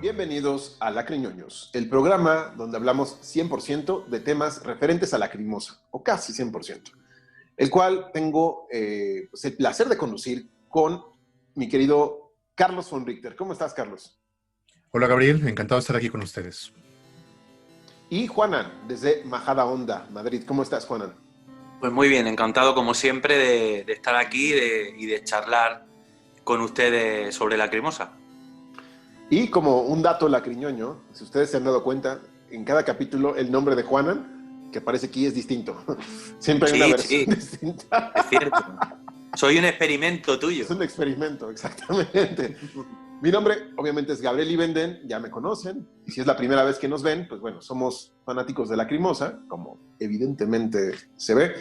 Bienvenidos a Lacriñoños, el programa donde hablamos 100% de temas referentes a Lacrimosa, o casi 100%, el cual tengo pues el placer de conducir con mi querido Carlos von Richter. ¿Cómo estás, Carlos? Hola Gabriel, encantado de estar aquí con ustedes. Y Juanan, desde Majadahonda, Madrid. ¿Cómo estás, Juanan? Pues muy bien, encantado como siempre de estar aquí y de charlar con ustedes sobre Lacrimosa. Y como un dato lacriñoño, si ustedes se han dado cuenta, en cada capítulo el nombre de Juanan, que aparece aquí, es distinto. Siempre hay una versión distinta. Es cierto. Soy un experimento tuyo. Es un experimento, exactamente. Mi nombre, obviamente, es Gabriel Ibenden, ya me conocen. Y si es la primera vez que nos ven, pues bueno, somos fanáticos de Lacrimosa, como evidentemente se ve.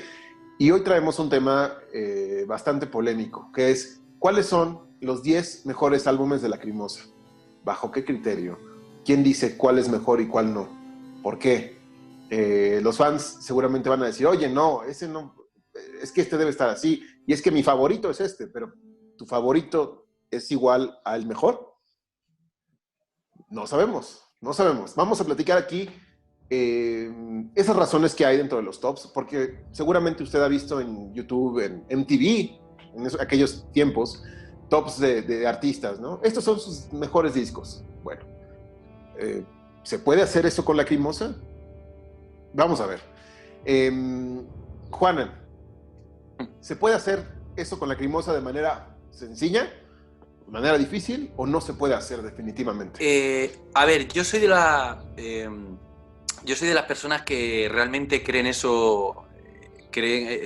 Y hoy traemos un tema bastante polémico, que es, ¿cuáles son los 10 mejores álbumes de Lacrimosa? ¿Bajo qué criterio? ¿Quién dice cuál es mejor y cuál no? ¿Por qué? Los fans seguramente van a decir, oye, no, ese no, es que este debe estar así, y es que mi favorito es este, pero ¿tu favorito es igual al mejor? No sabemos. Vamos a platicar aquí esas razones que hay dentro de los tops, porque seguramente usted ha visto en YouTube, en MTV, en aquellos tiempos, tops de artistas, ¿no? Estos son sus mejores discos. Bueno, ¿se puede hacer eso con Lacrimosa? Vamos a ver. Juanan, ¿se puede hacer eso con Lacrimosa de manera sencilla, de manera difícil, o no se puede hacer definitivamente? A ver, yo soy de las personas que realmente creen eso,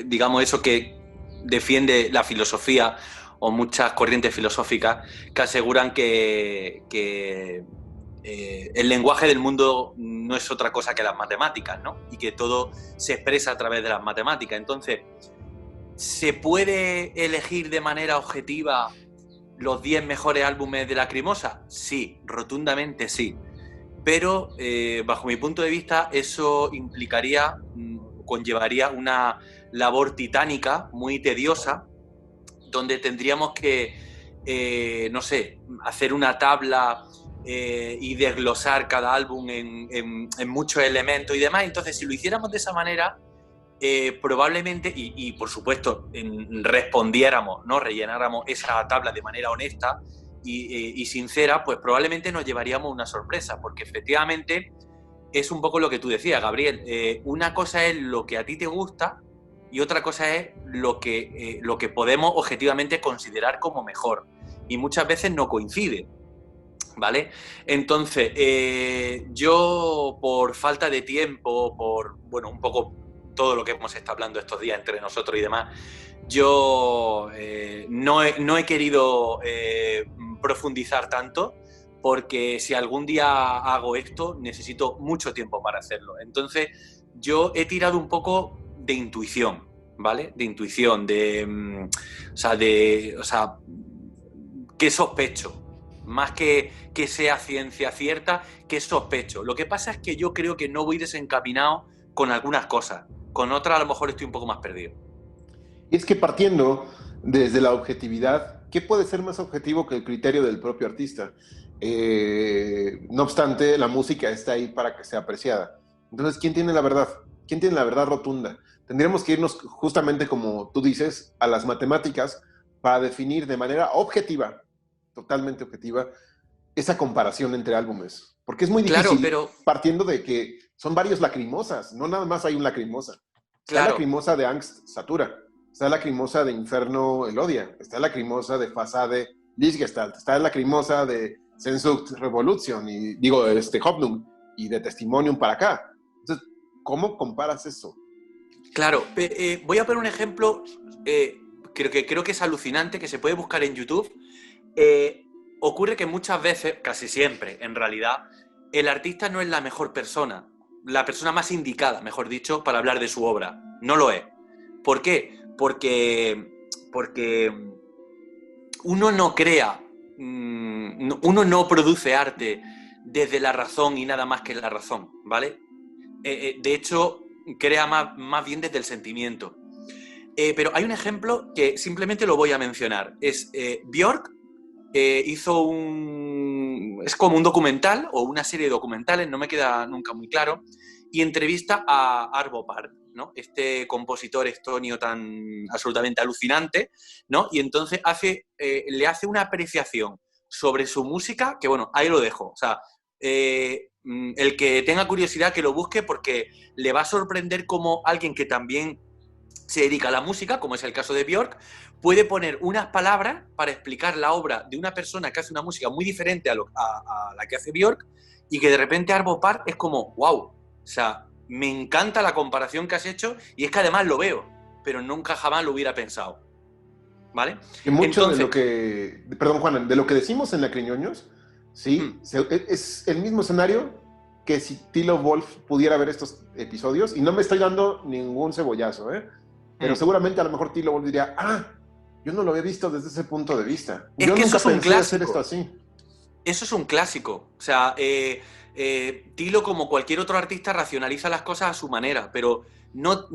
digamos eso que defiende la filosofía o muchas corrientes filosóficas que aseguran que el lenguaje del mundo no es otra cosa que las matemáticas, ¿no? Y que todo se expresa a través de las matemáticas. Entonces, ¿se puede elegir de manera objetiva los 10 mejores álbumes de Lacrimosa? Sí, rotundamente sí. Pero, bajo mi punto de vista, eso conllevaría una labor titánica, muy tediosa, donde tendríamos que, no sé, hacer una tabla y desglosar cada álbum en muchos elementos y demás. Entonces, si lo hiciéramos de esa manera, probablemente, y por supuesto, respondiéramos, ¿no? Rellenáramos esa tabla de manera honesta y sincera, pues probablemente nos llevaríamos una sorpresa, porque efectivamente es un poco lo que tú decías, Gabriel. Una cosa es lo que a ti te gusta y otra cosa es lo que podemos objetivamente considerar como mejor. Y muchas veces no coincide, ¿vale? Entonces, yo por falta de tiempo, por, bueno, un poco todo lo que hemos estado hablando estos días entre nosotros y demás, yo no he querido profundizar tanto, porque si algún día hago esto, necesito mucho tiempo para hacerlo. Entonces, yo he tirado un poco de intuición, ¿vale? De intuición, o sea, ¿qué sospecho? Más que sea ciencia cierta, ¿qué sospecho? Lo que pasa es que yo creo que no voy desencaminado con algunas cosas. Con otras a lo mejor estoy un poco más perdido. Y es que partiendo desde la objetividad, ¿qué puede ser más objetivo que el criterio del propio artista? No obstante, la música está ahí para que sea apreciada. Entonces, ¿quién tiene la verdad? ¿Quién tiene la verdad rotunda? Tendríamos que irnos justamente, como tú dices, a las matemáticas para definir de manera objetiva, totalmente objetiva, esa comparación entre álbumes. Porque es muy difícil, claro, pero partiendo de que son varios Lacrimosas, no nada más hay un Lacrimosa. Está claro. Lacrimosa de Angst Satura, está Lacrimosa de Inferno Elodia, está Lacrimosa de Fassade Lichtgestalt, está Lacrimosa de Sehnsucht Revolution, y digo, Hoffnung, y de Testimonium para acá. Entonces, ¿cómo comparas eso? Claro, voy a poner un ejemplo, creo que es alucinante, que se puede buscar en YouTube. Ocurre que muchas veces, casi siempre, en realidad, el artista no es la mejor persona, la persona más indicada, mejor dicho, para hablar de su obra. No lo es. ¿Por qué? Porque uno no crea, uno no produce arte desde la razón y nada más que la razón, ¿vale? De hecho, crea más bien desde el sentimiento. Pero hay un ejemplo que simplemente lo voy a mencionar. Es Björk hizo es como un documental o una serie de documentales, no me queda nunca muy claro, y entrevista a Arvo Pärt, ¿no? Este compositor estonio tan absolutamente alucinante, ¿no? Y entonces le hace una apreciación sobre su música que, bueno, ahí lo dejo. O sea, el que tenga curiosidad que lo busque porque le va a sorprender como alguien que también se dedica a la música, como es el caso de Björk, puede poner unas palabras para explicar la obra de una persona que hace una música muy diferente a la que hace Björk, y que de repente Arvo Pärt es como, wow, o sea, me encanta la comparación que has hecho, y es que además lo veo, pero nunca jamás lo hubiera pensado, ¿vale? Y mucho Entonces, de lo que, perdón Juan, de lo que decimos en Lacriñoños, sí, es el mismo escenario que si Tilo Wolf pudiera ver estos episodios, y no me estoy dando ningún cebollazo, pero seguramente a lo mejor Tilo Wolf diría, yo no lo había visto desde ese punto de vista. Es Yo que nunca eso es un pensé hacer clásico. esto así. Eso es un clásico. O sea, Tilo, como cualquier otro artista, racionaliza las cosas a su manera, pero no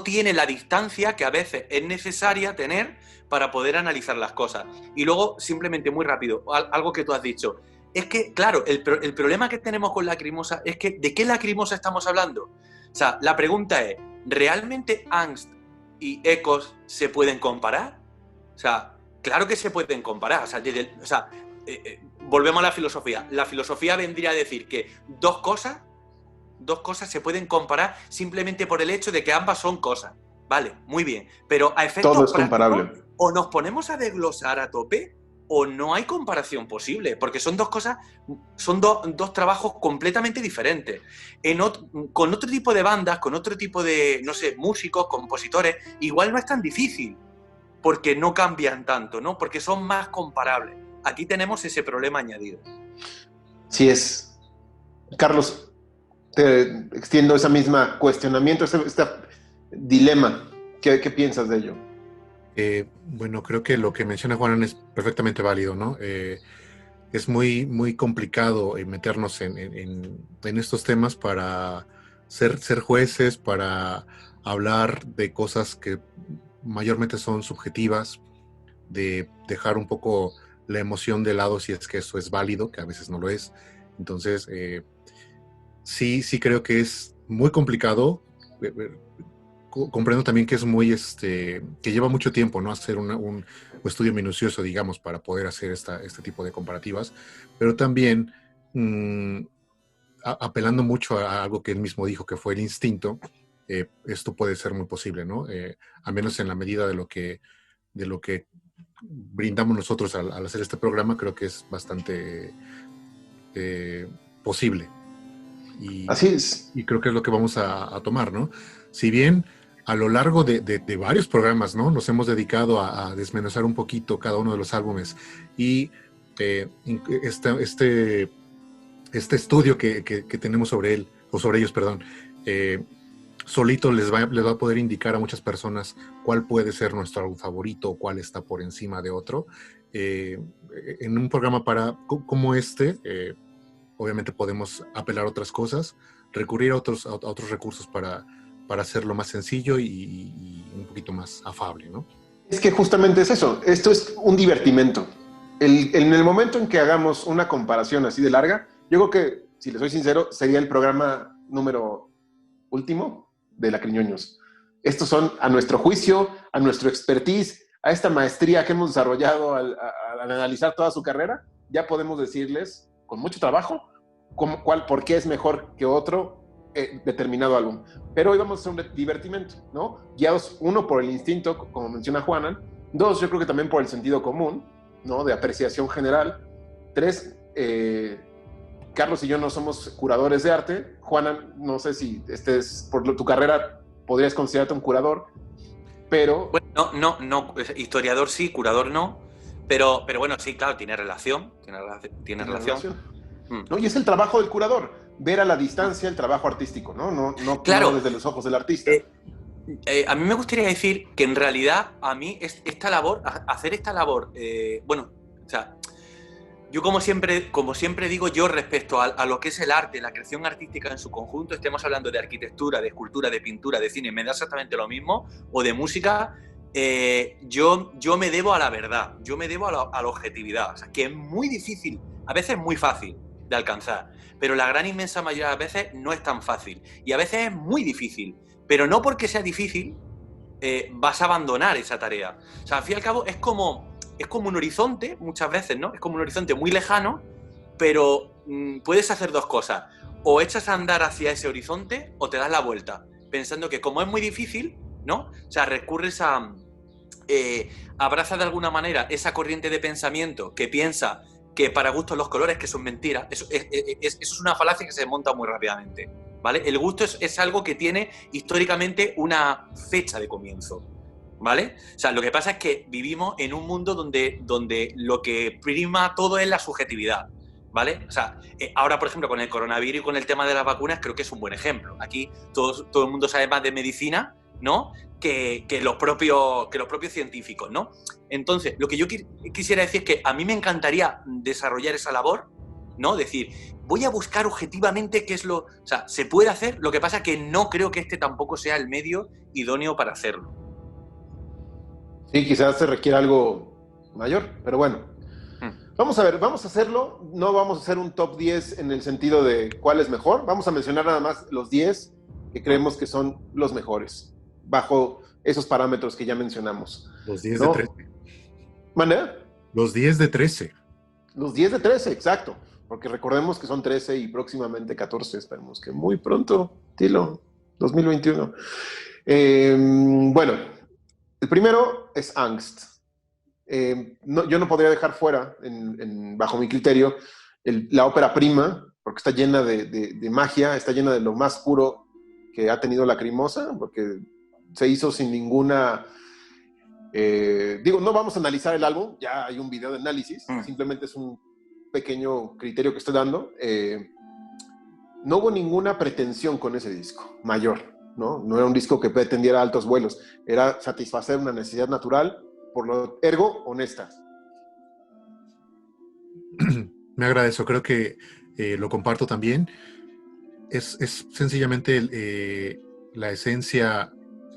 tiene la distancia que a veces es necesaria tener para poder analizar las cosas. Y luego, simplemente muy rápido, algo que tú has dicho. Es que, claro, el problema que tenemos con Lacrimosa es que, ¿de qué Lacrimosa estamos hablando? O sea, la pregunta es, ¿realmente Angst y Ecos se pueden comparar? O sea, claro que se pueden comparar. O sea, volvemos a la filosofía. La filosofía vendría a decir que dos cosas se pueden comparar simplemente por el hecho de que ambas son cosas. Vale, muy bien. Pero a efectos Todo es prácticos, comparable. o nos ponemos a desglosar a tope, o no hay comparación posible, porque son dos cosas, son dos trabajos completamente diferentes. Con otro tipo de bandas, con otro tipo de, no sé, músicos, compositores, igual no es tan difícil, porque no cambian tanto, ¿no? Porque son más comparables. Aquí tenemos ese problema añadido. Sí es. Carlos, te extiendo esa misma cuestionamiento, este dilema. ¿Qué piensas de ello? Bueno, creo que lo que menciona Juan es perfectamente válido, ¿no? Es muy, muy complicado meternos en estos temas para ser jueces, para hablar de cosas que mayormente son subjetivas, de dejar un poco la emoción de lado si es que eso es válido, que a veces no lo es. Entonces, sí creo que es muy complicado. Comprendo también que es muy, que lleva mucho tiempo, ¿no? Hacer un estudio minucioso, digamos, para poder hacer este tipo de comparativas, pero también apelando mucho a algo que él mismo dijo, que fue el instinto, esto puede ser muy posible, ¿no? Al menos en la medida de lo que brindamos nosotros al hacer este programa, creo que es bastante posible. Así es. Y creo que es lo que vamos a tomar, ¿no? Si bien a lo largo de varios programas, ¿no? Nos hemos dedicado a desmenuzar un poquito cada uno de los álbumes y este estudio que tenemos sobre él, o sobre ellos, perdón, solito les va a poder indicar a muchas personas cuál puede ser nuestro álbum favorito o cuál está por encima de otro. En un programa como este, obviamente podemos apelar a otras cosas, recurrir a otros recursos para hacerlo más sencillo y un poquito más afable, ¿no? Es que justamente es eso. Esto es un divertimento. En el momento en que hagamos una comparación así de larga, yo creo que, si les soy sincero, sería el programa número último de Lacriñoños. Estos son, a nuestro juicio, a nuestro expertise, a esta maestría que hemos desarrollado al analizar toda su carrera, ya podemos decirles, con mucho trabajo, por qué es mejor que otro determinado álbum. Pero hoy vamos a hacer un divertimento, ¿no? Guiados, uno, por el instinto, como menciona Juanan; dos, yo creo que también por el sentido común, ¿no? De apreciación general; tres, Carlos y yo no somos curadores de arte. Juanan, no sé si por tu carrera podrías considerarte un curador, pero... Bueno, no, historiador sí, curador no, pero bueno, sí, claro, tiene relación. ¿No? Y es el trabajo del curador, ver a la distancia el trabajo artístico, ¿no? Claro, no desde los ojos del artista. A mí me gustaría decir que en realidad a mí hacer esta labor, bueno, o sea, Yo como siempre digo yo respecto a lo que es el arte, la creación artística en su conjunto, estemos hablando de arquitectura, de escultura, de pintura, de cine, me da exactamente lo mismo, o de música, yo me debo a la verdad, yo me debo a la objetividad, o sea, que es muy difícil, a veces muy fácil de alcanzar, pero la gran inmensa mayoría de las veces no es tan fácil, y a veces es muy difícil, pero no porque sea difícil vas a abandonar esa tarea. O sea, al fin y al cabo es como un horizonte, muchas veces, ¿no? Es como un horizonte muy lejano, pero puedes hacer dos cosas. O echas a andar hacia ese horizonte o te das la vuelta, pensando que como es muy difícil, ¿no? O sea, recurres a... abrazas de alguna manera esa corriente de pensamiento que piensa que para gustos los colores, que son mentiras. Eso es una falacia que se desmonta muy rápidamente, ¿vale? El gusto es algo que tiene históricamente una fecha de comienzo, ¿vale? O sea, lo que pasa es que vivimos en un mundo donde lo que prima todo es la subjetividad, ¿vale? O sea, ahora, por ejemplo, con el coronavirus y con el tema de las vacunas, creo que es un buen ejemplo. Aquí todo el mundo sabe más de medicina, ¿no? Que los propios científicos, ¿no? Entonces, lo que yo quisiera decir es que a mí me encantaría desarrollar esa labor, ¿no? Decir, voy a buscar objetivamente qué es lo... O sea, se puede hacer, lo que pasa es que no creo que este tampoco sea el medio idóneo para hacerlo. Sí, quizás se requiera algo mayor, pero bueno. Vamos a ver, vamos a hacerlo. No vamos a hacer un top 10 en el sentido de cuál es mejor. Vamos a mencionar nada más los 10 que creemos que son los mejores, bajo esos parámetros que ya mencionamos. Los 10 ¿no? de 13. ¿Mané? Los 10 de 13. Los 10 de 13, exacto. Porque recordemos que son 13 y próximamente 14. Esperemos que muy pronto, Tilo, 2021. Bueno, el primero es Angst. Yo no podría dejar fuera, bajo mi criterio, la ópera prima, porque está llena de magia, está llena de lo más puro que ha tenido Lacrimosa, porque se hizo sin ninguna... no vamos a analizar el álbum, ya hay un video de análisis, simplemente es un pequeño criterio que estoy dando. No hubo ninguna pretensión con ese disco, mayor, ¿no? No era un disco que pretendiera altos vuelos, era satisfacer una necesidad natural, por lo ergo, honesta. Me agradezco, creo que lo comparto también. Es sencillamente la esencia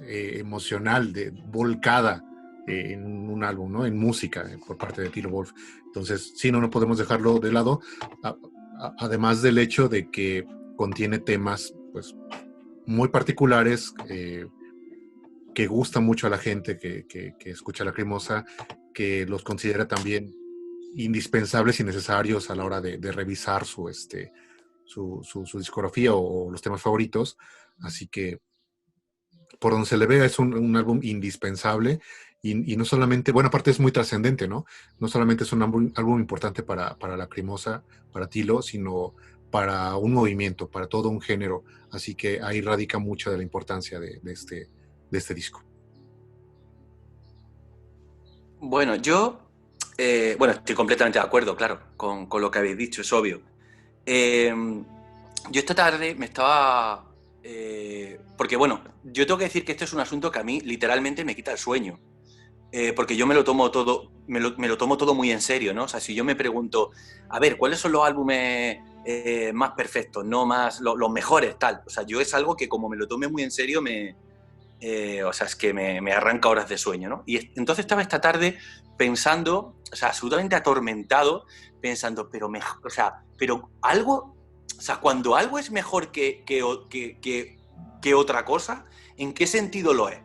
emocional volcada en un álbum, ¿no? En música, por parte de Tilo Wolff. Entonces, sí, no podemos dejarlo de lado, además del hecho de que contiene temas, pues, muy particulares, que gusta mucho a la gente que escucha Lacrimosa, que los considera también indispensables y necesarios a la hora de revisar su discografía o los temas favoritos. Así que, por donde se le vea, es un álbum indispensable y no solamente, bueno, aparte es muy trascendente, ¿no? No solamente es un álbum importante para Lacrimosa, para Tilo, sino para un movimiento, para todo un género. Así que ahí radica mucha de la importancia de este disco. Bueno, yo estoy completamente de acuerdo, claro, con lo que habéis dicho, es obvio. Yo esta tarde me estaba... porque bueno, yo tengo que decir que este es un asunto que a mí literalmente me quita el sueño. Porque yo me lo tomo todo muy en serio, ¿no? O sea, si yo me pregunto, a ver, ¿cuáles son los álbumes más perfectos, no más los mejores, tal? O sea, yo es algo que como me lo tome muy en serio es que me arranca horas de sueño, ¿no? Y entonces estaba esta tarde pensando, o sea, absolutamente atormentado, pensando, pero algo, o sea, cuando algo es mejor que otra cosa, ¿en qué sentido lo es?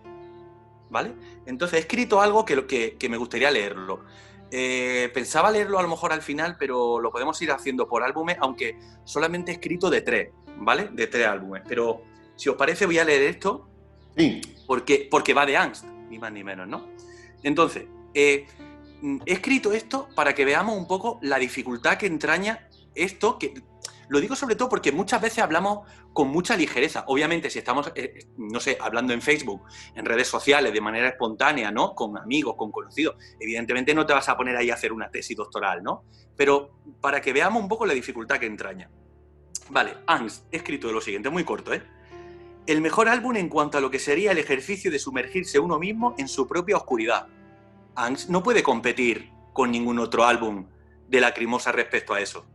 ¿Vale? Entonces he escrito algo que me gustaría leerlo. Pensaba leerlo a lo mejor al final, pero lo podemos ir haciendo por álbumes, aunque solamente he escrito de 3, ¿vale? De 3 álbumes. Pero si os parece voy a leer esto. Sí. Porque va de Angst, ni más ni menos, ¿no? Entonces, he escrito esto para que veamos un poco la dificultad que entraña esto, que lo digo sobre todo porque muchas veces hablamos con mucha ligereza. Obviamente, si estamos, no sé, hablando en Facebook, en redes sociales, de manera espontánea, ¿no? Con amigos, con conocidos, evidentemente no te vas a poner ahí a hacer una tesis doctoral, ¿no? Pero para que veamos un poco la dificultad que entraña. Vale, Angst, he escrito lo siguiente, muy corto, ¿eh? El mejor álbum en cuanto a lo que sería el ejercicio de sumergirse uno mismo en su propia oscuridad. Angst no puede competir con ningún otro álbum de Lacrimosa respecto a eso.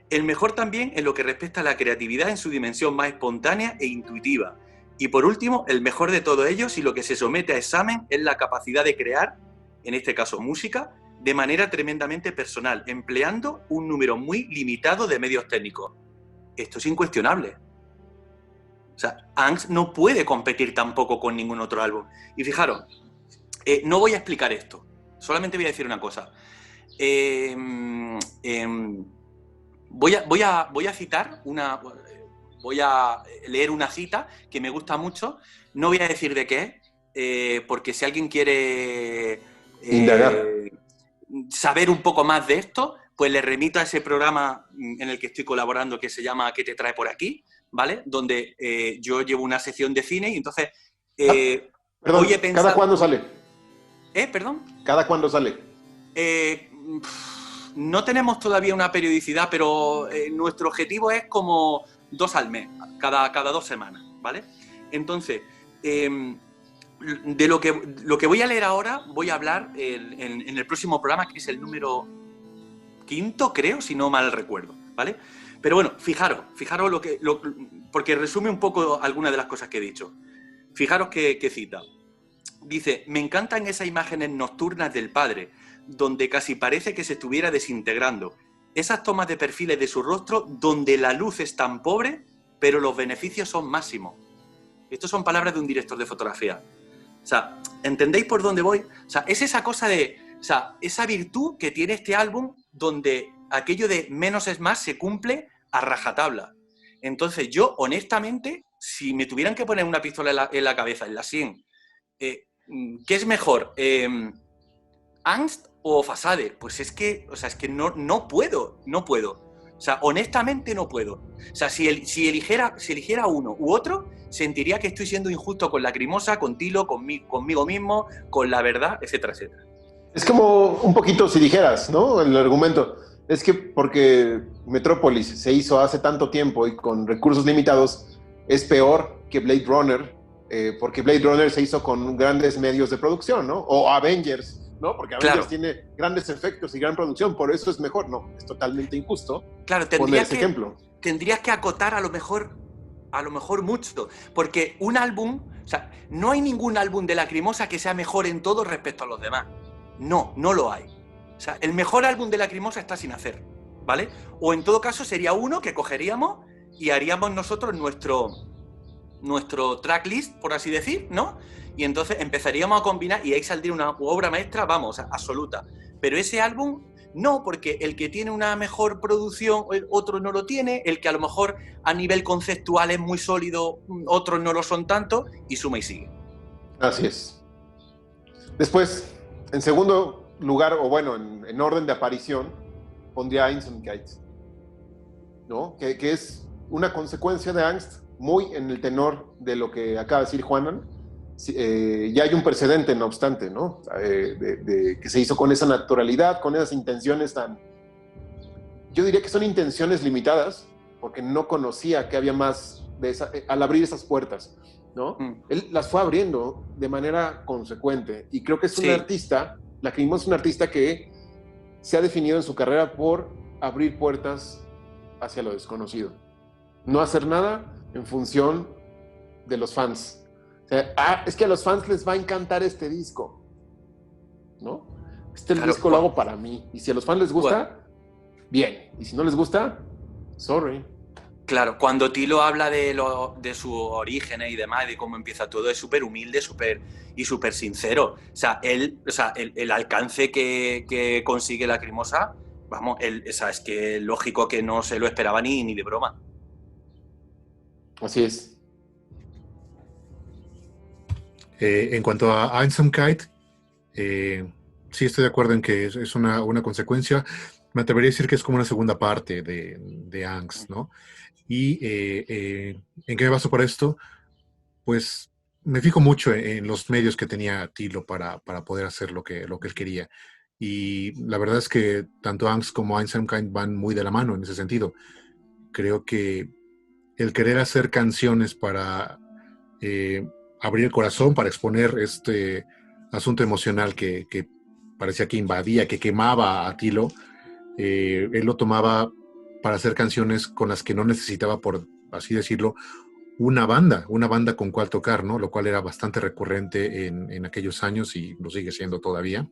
El mejor también en lo que respecta a la creatividad en su dimensión más espontánea e intuitiva. Y por último, el mejor de todos ellos y lo que se somete a examen es la capacidad de crear, en este caso música, de manera tremendamente personal, empleando un número muy limitado de medios técnicos. Esto es incuestionable. O sea, Angst no puede competir tampoco con ningún otro álbum. Y fijaros, no voy a explicar esto, solamente voy a decir una cosa. Voy a citar voy a leer una cita que me gusta mucho. No voy a decir de qué es, porque si alguien quiere indagar, saber un poco más de esto, pues le remito a ese programa en el que estoy colaborando que se llama ¿Qué te trae por aquí? ¿Vale? Donde yo llevo una sección de cine y entonces perdón, voy a pensar... ¿cada cuándo sale? ¿Perdón? ¿Cada cuándo sale? No tenemos todavía una periodicidad, pero nuestro objetivo es como 2 al mes, cada 2 semanas, ¿vale? Entonces, de lo que voy a leer ahora, voy a hablar en el próximo programa, que es el número 5, creo, si no mal recuerdo, ¿vale? Pero bueno, fijaros porque resume un poco algunas de las cosas que he dicho. Fijaros que cita. Dice, me encantan esas imágenes nocturnas del padre, donde casi parece que se estuviera desintegrando. Esas tomas de perfiles de su rostro donde la luz es tan pobre, pero los beneficios son máximos. Estas son palabras de un director de fotografía. O sea, ¿entendéis por dónde voy? O sea, es esa cosa o sea, esa virtud que tiene este álbum donde aquello de menos es más se cumple a rajatabla. Entonces yo, honestamente, si me tuvieran que poner una pistola en la cabeza, en la sien, ¿qué es mejor? ¿Angst o Fasade? Pues es que no puedo. O sea, honestamente no puedo. O sea, si eligiera uno u otro, sentiría que estoy siendo injusto con Lacrimosa, con Tilo, conmigo mismo, con la verdad, etcétera, etcétera. Es como un poquito si dijeras, ¿no? El argumento. Es que porque Metrópolis se hizo hace tanto tiempo y con recursos limitados, es peor que Blade Runner, porque Blade Runner se hizo con grandes medios de producción, ¿no? O Avengers, ¿no? Porque Avengers tiene grandes efectos y gran producción, por eso es mejor. No, es totalmente injusto. Claro, tendrías que acotar a lo mejor mucho, porque un álbum, o sea, no hay ningún álbum de Lacrimosa que sea mejor en todo respecto a los demás. No lo hay. O sea, el mejor álbum de Lacrimosa está sin hacer, ¿vale? O en todo caso sería uno que cogeríamos y haríamos nosotros nuestro tracklist, por así decir, ¿no? Y entonces empezaríamos a combinar y ahí saldría una obra maestra, vamos, absoluta. Pero ese álbum, no, porque el que tiene una mejor producción, el otro no lo tiene, el que a lo mejor a nivel conceptual es muy sólido, otros no lo son tanto, y suma y sigue. Así es. Después, en segundo lugar, o bueno, en orden de aparición, pondría Einsamkeit, ¿no? Que es una consecuencia de Angst, muy en el tenor de lo que acaba de decir Juanan. Ya hay un precedente, no obstante, ¿no? Que se hizo con esa naturalidad, con esas intenciones tan... Yo diría que son intenciones limitadas, porque no conocía que había más al abrir esas puertas, ¿no? Él las fue abriendo de manera consecuente, y creo que es un artista, Lacrimosa es un artista que se ha definido en su carrera por abrir puertas hacia lo desconocido. No hacer nada en función de los fans. O sea, es que a los fans les va a encantar este disco, ¿no? Disco lo hago para mí. Y si a los fans les gusta, bien. Y si no les gusta, sorry. Claro, cuando Tilo habla de su origen y demás, de cómo empieza todo, es súper humilde, súper sincero. O sea, el alcance que consigue Lacrimosa, vamos, es que lógico que no se lo esperaba ni de broma. Así es. En cuanto a Einsamkeit, sí estoy de acuerdo en que es una consecuencia. Me atrevería a decir que es como una segunda parte de Angst, ¿no? Y ¿en qué me baso para esto? Pues me fijo mucho en los medios que tenía Tilo para poder hacer lo que él quería. Y la verdad es que tanto Angst como Einsamkeit van muy de la mano en ese sentido. Creo que el querer hacer canciones para abrir el corazón, para exponer este asunto emocional que parecía que invadía, que quemaba a Tilo, Él lo tomaba para hacer canciones con las que no necesitaba, por así decirlo, una banda con cual tocar, ¿no? Lo cual era bastante recurrente en aquellos años y lo sigue siendo todavía,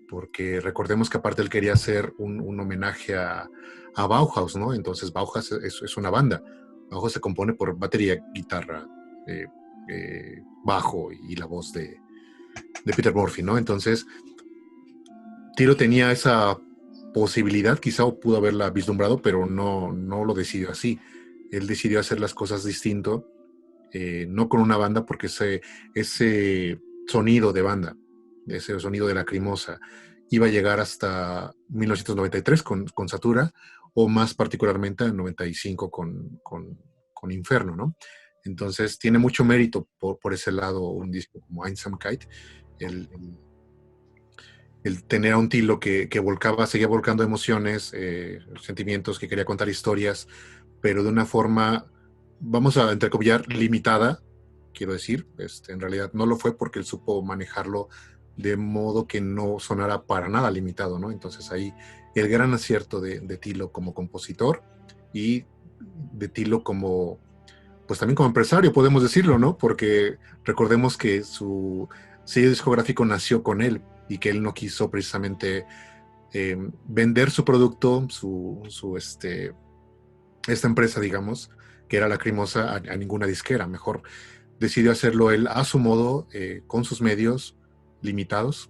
porque recordemos que aparte él quería hacer un homenaje a Bauhaus, ¿no? Entonces Bauhaus es una banda. Bauhaus se compone por batería, guitarra, bajo y la voz de Peter Murphy, ¿no? Entonces Tilo tenía esa posibilidad, quizá pudo haberla vislumbrado, pero no lo decidió así. Él decidió hacer las cosas distinto, no con una banda, porque ese sonido de banda, ese sonido de Lacrimosa, iba a llegar hasta 1993 con Satura, o más particularmente en 95 con Inferno, ¿no? Entonces tiene mucho mérito por ese lado un disco como Einsamkeit, el tener a un Tilo que seguía volcando emociones, sentimientos, que quería contar historias, pero de una forma, vamos a entrecomillar, limitada, quiero decir. En realidad no lo fue, porque él supo manejarlo de modo que no sonara para nada limitado, ¿no? Entonces ahí el gran acierto de Tilo como compositor, y de Tilo como, pues también como empresario, podemos decirlo, ¿no? Porque recordemos que su sello discográfico nació con él, y que él no quiso precisamente vender su producto, esta empresa, digamos, que era Lacrimosa, a ninguna disquera. Mejor decidió hacerlo él a su modo, con sus medios limitados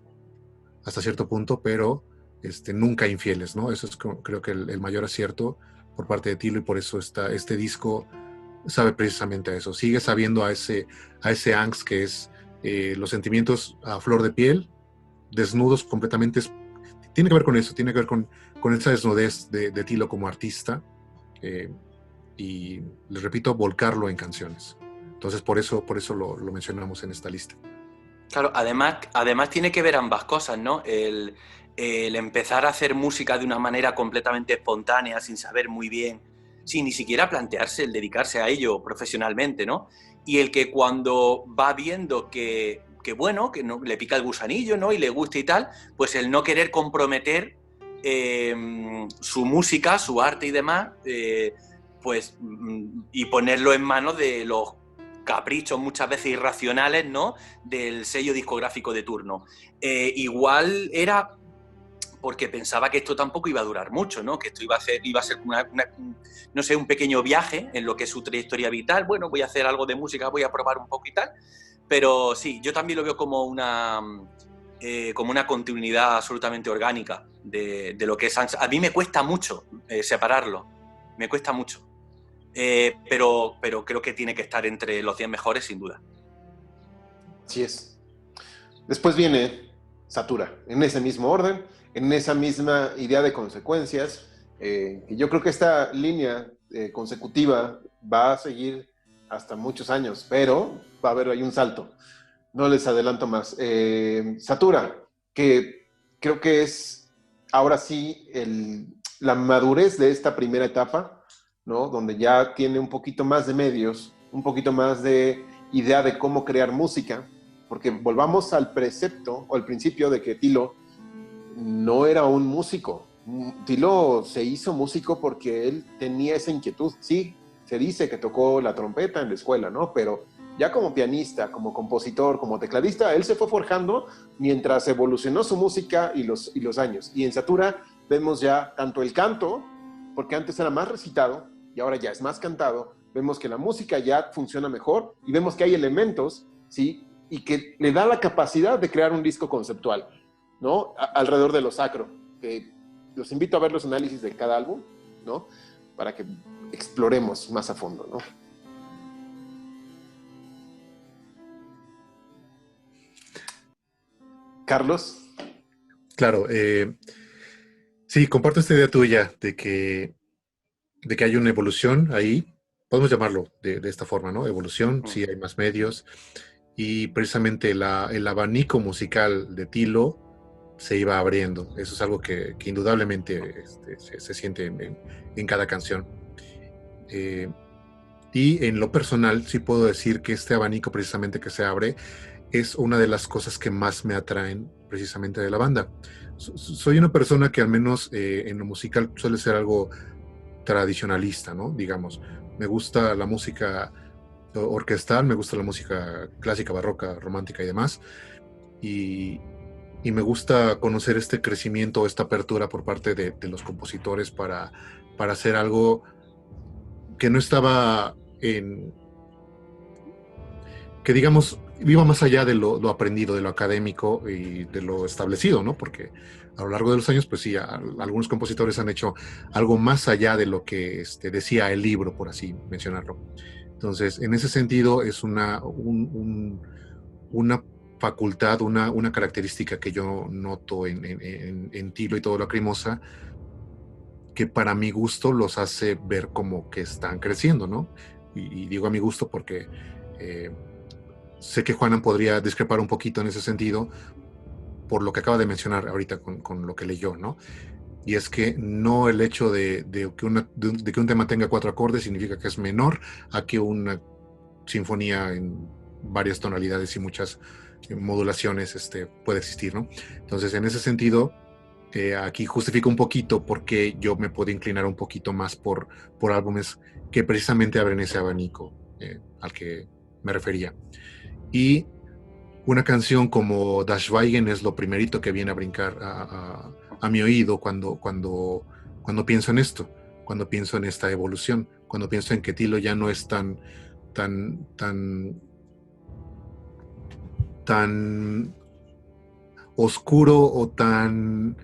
hasta cierto punto, pero nunca infieles, ¿no? Eso es, creo que el mayor acierto por parte de Tilo, y por eso este disco sabe precisamente a eso. Sigue sabiendo a ese angst que es los sentimientos a flor de piel, desnudos completamente. Tiene que ver con eso, tiene que ver con esa desnudez de Tilo como artista, y les repito, volcarlo en canciones. Entonces por eso lo mencionamos en esta lista. Claro, además tiene que ver ambas cosas, ¿no? El empezar a hacer música de una manera completamente espontánea, sin saber muy bien, sin ni siquiera plantearse el dedicarse a ello profesionalmente, ¿no? Y el que cuando va viendo que bueno, que no, le pica el gusanillo, ¿no? Y le gusta y tal, pues el no querer comprometer su música, su arte y demás, pues, y ponerlo en manos de los caprichos muchas veces irracionales, ¿no? Del sello discográfico de turno. Igual era porque pensaba que esto tampoco iba a durar mucho, ¿no? Que esto iba a ser no sé, un pequeño viaje en lo que es su trayectoria vital. Bueno, voy a hacer algo de música, voy a probar un poco y tal. Pero sí, yo también lo veo como una continuidad absolutamente orgánica de lo que es Sans. A mí me cuesta mucho separarlo, me cuesta mucho. Pero creo que tiene que estar entre los 10 mejores, sin duda. Así es. Después viene Satura, en ese mismo orden, en esa misma idea de consecuencias. Y yo creo que esta línea consecutiva va a seguir hasta muchos años, pero va a haber ahí un salto. No les adelanto más. Satura, que creo que es ahora sí la madurez de esta primera etapa, ¿no? Donde ya tiene un poquito más de medios, un poquito más de idea de cómo crear música, porque volvamos al precepto o al principio de que Tilo no era un músico. Tilo se hizo músico porque él tenía esa inquietud. Sí, se dice que tocó la trompeta en la escuela, ¿no? Pero ya como pianista, como compositor, como tecladista, él se fue forjando mientras evolucionó su música y los años. Y en Satura vemos ya tanto el canto, porque antes era más recitado y ahora ya es más cantado. Vemos que la música ya funciona mejor y vemos que hay elementos, ¿sí? Y que le da la capacidad de crear un disco conceptual, ¿no? Alrededor de lo sacro. Los invito a ver los análisis de cada álbum, ¿no? Para que exploremos más a fondo, ¿no? Carlos. Claro, sí, comparto esta idea tuya de que hay una evolución ahí. Podemos llamarlo de esta forma, ¿no? Evolución, sí, hay más medios. Y precisamente el abanico musical de Tilo se iba abriendo. Eso es algo que indudablemente se siente en cada canción. Y en lo personal sí puedo decir que este abanico precisamente que se abre es una de las cosas que más me atraen precisamente de la banda. Soy una persona que al menos en lo musical suele ser algo tradicionalista, ¿no? Digamos, me gusta la música orquestal, me gusta la música clásica, barroca, romántica y demás, y me gusta conocer este crecimiento, esta apertura por parte de los compositores para hacer algo que no estaba que digamos, iba más allá de lo aprendido, de lo académico y de lo establecido, ¿no? Porque a lo largo de los años, pues sí, algunos compositores han hecho algo más allá de lo que decía el libro, por así mencionarlo. Entonces, en ese sentido, es una facultad, una característica que yo noto en Tilo y todo Lacrimosa, que para mi gusto los hace ver como que están creciendo, ¿no? Y digo a mi gusto porque sé que Juanan podría discrepar un poquito en ese sentido por lo que acaba de mencionar ahorita con lo que leyó, ¿no? Y es que no el hecho de que un tema tenga 4 acordes significa que es menor a que una sinfonía en varias tonalidades y muchas modulaciones puede existir, ¿no? Entonces, en ese sentido, aquí justifico un poquito porque yo me puedo inclinar un poquito más por álbumes que precisamente abren ese abanico al que me refería. Y una canción como Das Schweigen es lo primerito que viene a brincar a mi oído cuando pienso en esto, cuando pienso en esta evolución, cuando pienso en que Tilo ya no es tan oscuro o tan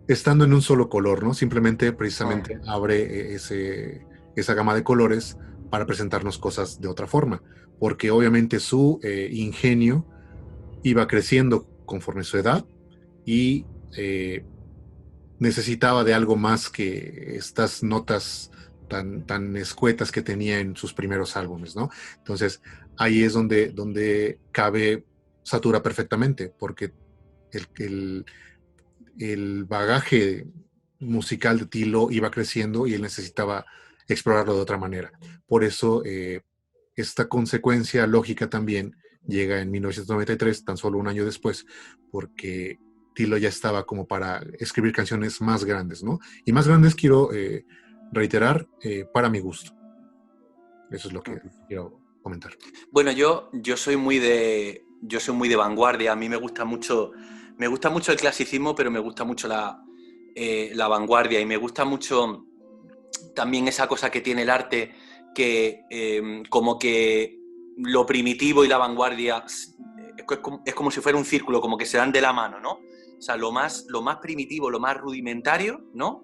estando en un solo color, ¿no? Simplemente, precisamente, abre esa gama de colores para presentarnos cosas de otra forma, porque obviamente su ingenio iba creciendo conforme su edad y necesitaba de algo más que estas notas tan escuetas que tenía en sus primeros álbumes, ¿no? Entonces, ahí es donde cabe Satura perfectamente, porque el bagaje musical de Tilo iba creciendo y él necesitaba explorarlo de otra manera. Por eso, esta consecuencia lógica también llega en 1993, tan solo un año después, porque Tilo ya estaba como para escribir canciones más grandes, ¿no? Y más grandes quiero reiterar, para mi gusto. Eso es lo que quiero comentar. Bueno, yo soy muy de vanguardia. A mí me gusta mucho el clasicismo, pero me gusta mucho la vanguardia, y me gusta mucho también esa cosa que tiene el arte, que como que lo primitivo y la vanguardia es como si fuera un círculo, como que se dan de la mano, ¿no? O sea, lo más primitivo, lo más rudimentario, ¿no?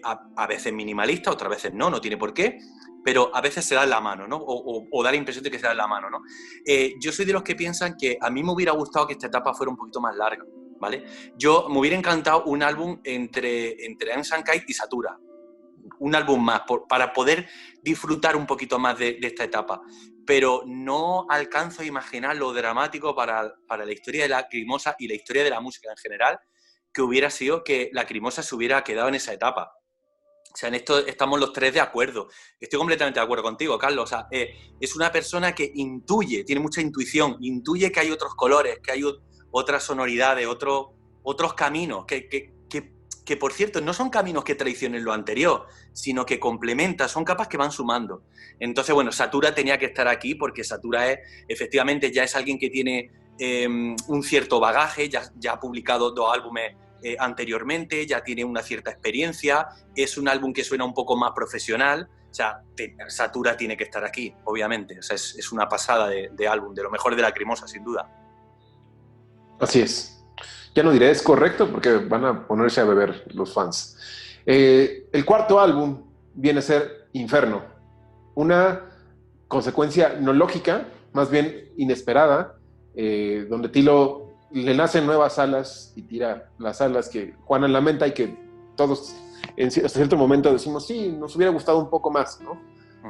A veces minimalista, otras veces no tiene por qué, pero a veces se da en la mano, ¿no? O da la impresión de que se da en la mano, ¿no? Yo soy de los que piensan que a mí me hubiera gustado que esta etapa fuera un poquito más larga, ¿vale? Me hubiera encantado un álbum entre Aung San Kai y Satura, un álbum más, para poder disfrutar un poquito más de esta etapa, pero no alcanzo a imaginar lo dramático para la historia de Lacrimosa y la historia de la música en general que hubiera sido que Lacrimosa se hubiera quedado en esa etapa. O sea, en esto estamos los tres de acuerdo. Estoy completamente de acuerdo contigo, Carlos. O sea, es una persona que tiene mucha intuición, intuye que hay otros colores, que hay otras sonoridades, otros caminos, que por cierto no son caminos que traicionen lo anterior, sino que complementan, son capas que van sumando. Entonces, bueno, Satura tenía que estar aquí porque Satura efectivamente ya es alguien que tiene un cierto bagaje, ya ha publicado 2 álbumes anteriormente, ya tiene una cierta experiencia, es un álbum que suena un poco más profesional. O sea, Satura tiene que estar aquí, obviamente. O sea, es una pasada de álbum, de lo mejor de Lacrimosa, sin duda. Así es. Ya no diré es correcto porque van a ponerse a beber los fans. El cuarto álbum viene a ser Inferno, una consecuencia no lógica, más bien inesperada, donde Tilo le nacen nuevas alas y tira las alas que Juanan lamenta y que todos hasta cierto momento decimos, sí, nos hubiera gustado un poco más, ¿no?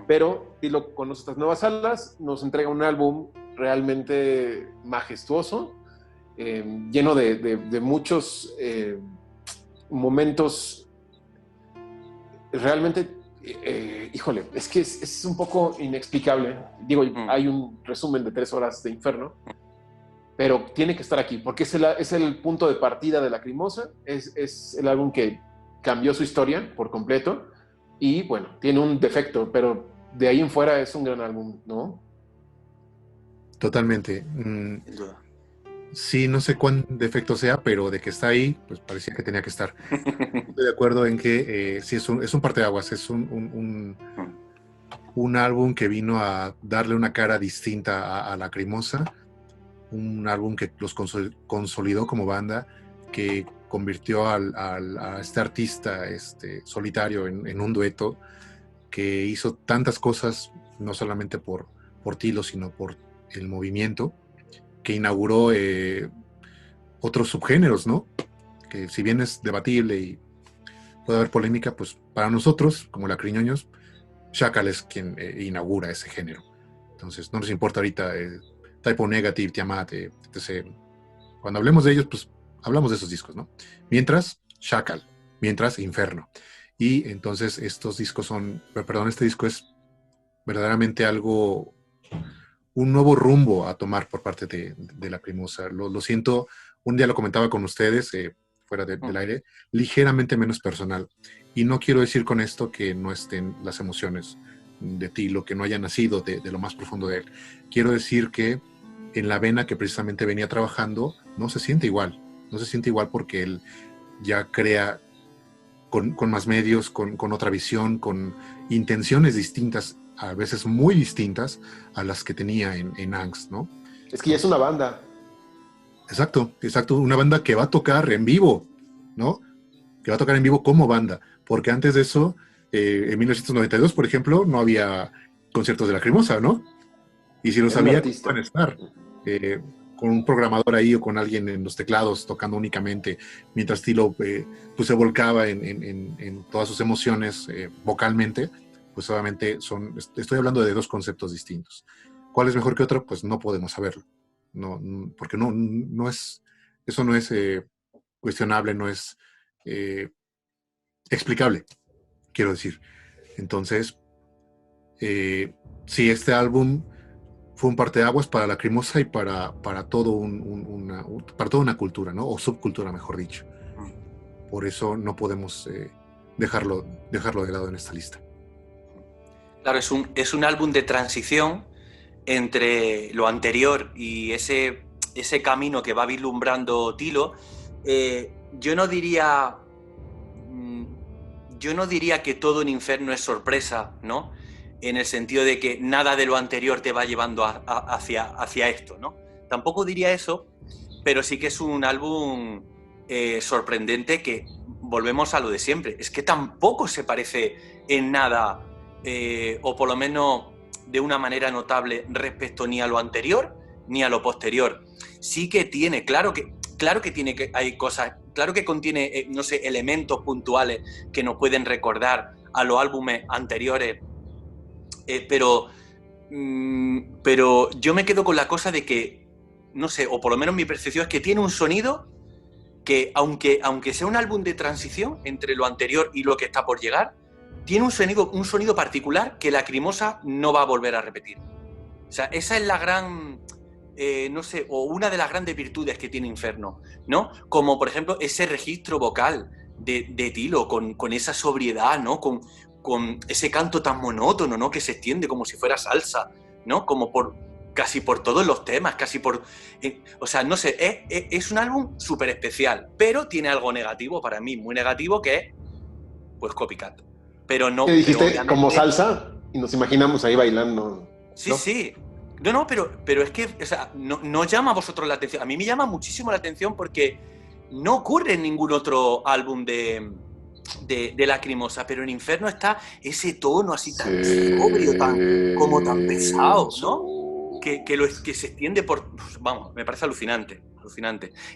Pero Tilo con estas nuevas alas nos entrega un álbum realmente majestuoso, lleno de muchos momentos realmente, híjole, es que es un poco inexplicable. Digo, hay un resumen de 3 horas de Inferno, pero tiene que estar aquí, porque es el punto de partida de Lacrimosa, es el álbum que cambió su historia por completo, y bueno, tiene un defecto, pero de ahí en fuera es un gran álbum, ¿no? Totalmente. Sin duda. Sí, no sé cuán defecto sea, pero de que está ahí, pues parecía que tenía que estar. Estoy de acuerdo en que sí es un parteaguas, es un álbum que vino a darle una cara distinta a Lacrimosa, un álbum que los consolidó como banda, que convirtió a este artista solitario en un dueto, que hizo tantas cosas, no solamente por Tilo, sino por el movimiento, que inauguró otros subgéneros, ¿no? Que si bien es debatible y puede haber polémica, pues para nosotros, como Lacriñoños, Chacal es quien inaugura ese género. Entonces, no nos importa ahorita Type O Negative, Tiamat, etc. Cuando hablemos de ellos, pues hablamos de esos discos, ¿no? Mientras, Chacal, mientras, Inferno. Y entonces este disco es verdaderamente algo, un nuevo rumbo a tomar por parte de Lacrimosa. Lo siento, un día lo comentaba con ustedes, fuera del aire, ligeramente menos personal. Y no quiero decir con esto que no estén las emociones de Tilo, que no haya nacido de lo más profundo de él. Quiero decir que en la vena que precisamente venía trabajando, no se siente igual. No se siente igual porque él ya crea con más medios, con otra visión, con intenciones distintas, a veces muy distintas a las que tenía en Angst, ¿no? Es que ya es una banda. Exacto, una banda que va a tocar en vivo, ¿no? Que va a tocar en vivo como banda, porque antes de eso, en 1992, por ejemplo, no había conciertos de Lacrimosa, ¿no? Y si los había, van a estar con un programador ahí o con alguien en los teclados tocando únicamente, mientras Tilo pues se volcaba en todas sus emociones vocalmente, pues obviamente estoy hablando de dos conceptos distintos. ¿Cuál es mejor que otro? Pues no podemos saberlo. No, porque no es, eso no es cuestionable, no es explicable, quiero decir. Entonces, sí, este álbum fue un parteaguas para Lacrimosa y para todo para toda una cultura, ¿no? O subcultura, mejor dicho. Por eso no podemos dejarlo de lado en esta lista. Claro, es un álbum de transición entre lo anterior y ese camino que va vislumbrando Tilo. Yo no diría que todo en Inferno es sorpresa, ¿no? En el sentido de que nada de lo anterior te va llevando hacia esto, ¿no? Tampoco diría eso, pero sí que es un álbum sorprendente, que volvemos a lo de siempre. Es que tampoco se parece en nada, o por lo menos de una manera notable, respecto ni a lo anterior ni a lo posterior. Sí que tiene, claro que hay cosas, claro que contiene, no sé, elementos puntuales que nos pueden recordar a los álbumes anteriores, pero yo me quedo con la cosa de que, no sé, o por lo menos mi percepción es que tiene un sonido que, aunque sea un álbum de transición entre lo anterior y lo que está por llegar, tiene un sonido particular que Lacrimosa no va a volver a repetir. O sea, esa es la gran, no sé, o una de las grandes virtudes que tiene Inferno, ¿no? Como, por ejemplo, ese registro vocal de Tilo, con esa sobriedad, ¿no? Con ese canto tan monótono, ¿no? Que se extiende como si fuera salsa, ¿no? Como casi por todos los temas, casi por... o sea, no sé, es un álbum súper especial, pero tiene algo negativo para mí, muy negativo, que es, pues, Copycat. Pero no... ¿Qué dijiste? ¿Como salsa? Y nos imaginamos ahí bailando. Sí, ¿no? sí. No, pero es que, o sea, no llama a vosotros la atención. A mí me llama muchísimo la atención porque no ocurre en ningún otro álbum de Lacrimosa, pero en Inferno está ese tono así tan sobrio, tan pesado, ¿no? Que se extiende por... Vamos, me parece alucinante.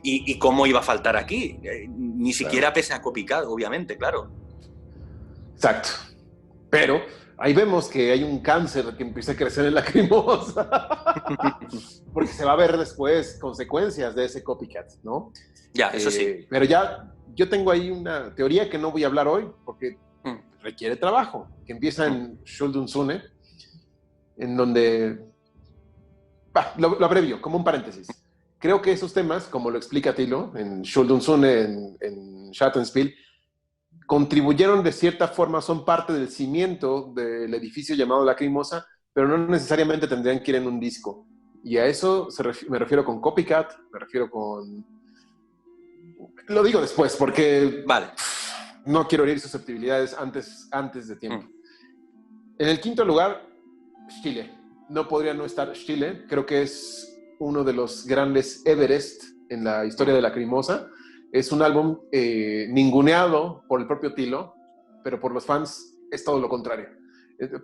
¿Y cómo iba a faltar aquí? Ni siquiera pese a Copycat, obviamente, claro. Exacto. Pero ahí vemos que hay un cáncer que empieza a crecer en Lacrimosa. Porque se va a ver después consecuencias de ese Copycat, ¿no? Ya, eso sí. Pero ya, yo tengo ahí una teoría que no voy a hablar hoy porque requiere trabajo, que empieza en Shuldun Sune, en donde... lo abrevio, como un paréntesis. creo que esos temas, como lo explica Tilo en Schuldunzune, en Schattenspiel, contribuyeron de cierta forma, son parte del cimiento del edificio llamado Lacrimosa, pero no necesariamente tendrían que ir en un disco. Y a eso me refiero con Copycat, me refiero con... Lo digo después, porque Vale. no quiero herir susceptibilidades antes de tiempo. En el quinto lugar, Chile. No podría no estar Chile. Creo que es uno de los grandes Everest en la historia de Lacrimosa. Es un álbum ninguneado por el propio Tilo, pero por los fans es todo lo contrario.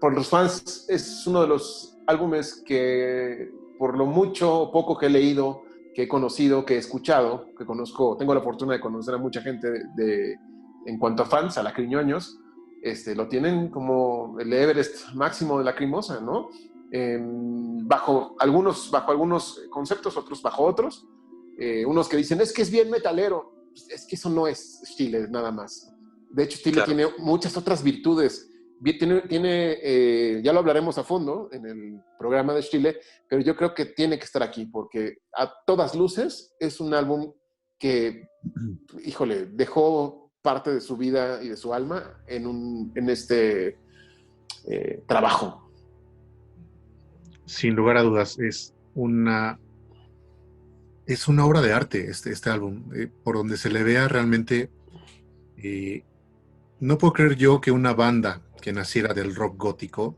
Por los fans es uno de los álbumes que, por lo mucho o poco que he leído, que he conocido, que he escuchado, que conozco, tengo la fortuna de conocer a mucha gente en cuanto a fans, a lacriñoños, lo tienen como el Everest máximo de Lacrimosa, ¿no? Bajo algunos conceptos, otros bajo otros. Unos que dicen, es que es bien metalero. Es que eso no es Chile, nada más. De hecho, Chile tiene muchas otras virtudes. Ya lo hablaremos a fondo en el programa de Chile, pero yo creo que tiene que estar aquí, porque a todas luces es un álbum que, híjole, dejó parte de su vida y de su alma en este trabajo. Sin lugar a dudas, es una obra de arte este álbum, por donde se le vea realmente. No puedo creer yo que una banda que naciera del rock gótico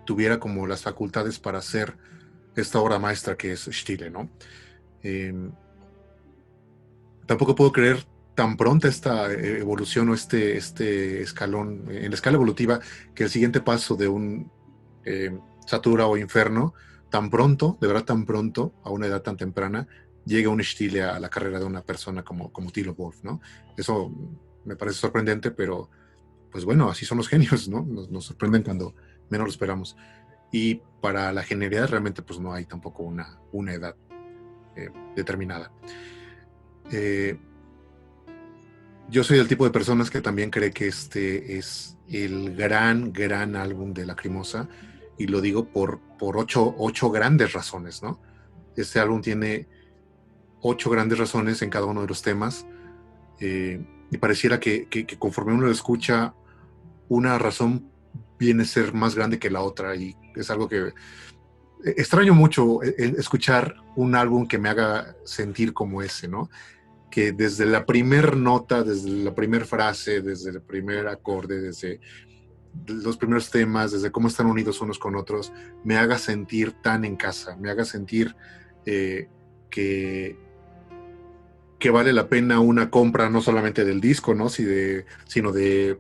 tuviera como las facultades para hacer esta obra maestra que es Stille, ¿no? Tampoco puedo creer tan pronta esta evolución o este escalón en la escala evolutiva, que el siguiente paso de un Satura o Inferno, tan pronto, de verdad tan pronto, a una edad tan temprana, llega un Stille a la carrera de una persona como Tilo Wolff, ¿no? Eso me parece sorprendente, pero pues bueno, así son los genios, ¿no? Nos sorprenden cuando menos lo esperamos. Y para la genialidad realmente pues no hay tampoco una edad determinada. Yo soy del tipo de personas que también cree que este es el gran álbum de Lacrimosa, y lo digo por 8 grandes razones, ¿no? Este álbum tiene 8 grandes razones en cada uno de los temas, y pareciera que conforme uno lo escucha, una razón viene a ser más grande que la otra, y es algo que extraño mucho, escuchar un álbum que me haga sentir como ese, ¿no? Que desde la primer nota, desde la primera frase, desde el primer acorde, desde los primeros temas, desde cómo están unidos unos con otros, me haga sentir tan en casa, me haga sentir que vale la pena una compra, no solamente del disco, ¿no? Sino de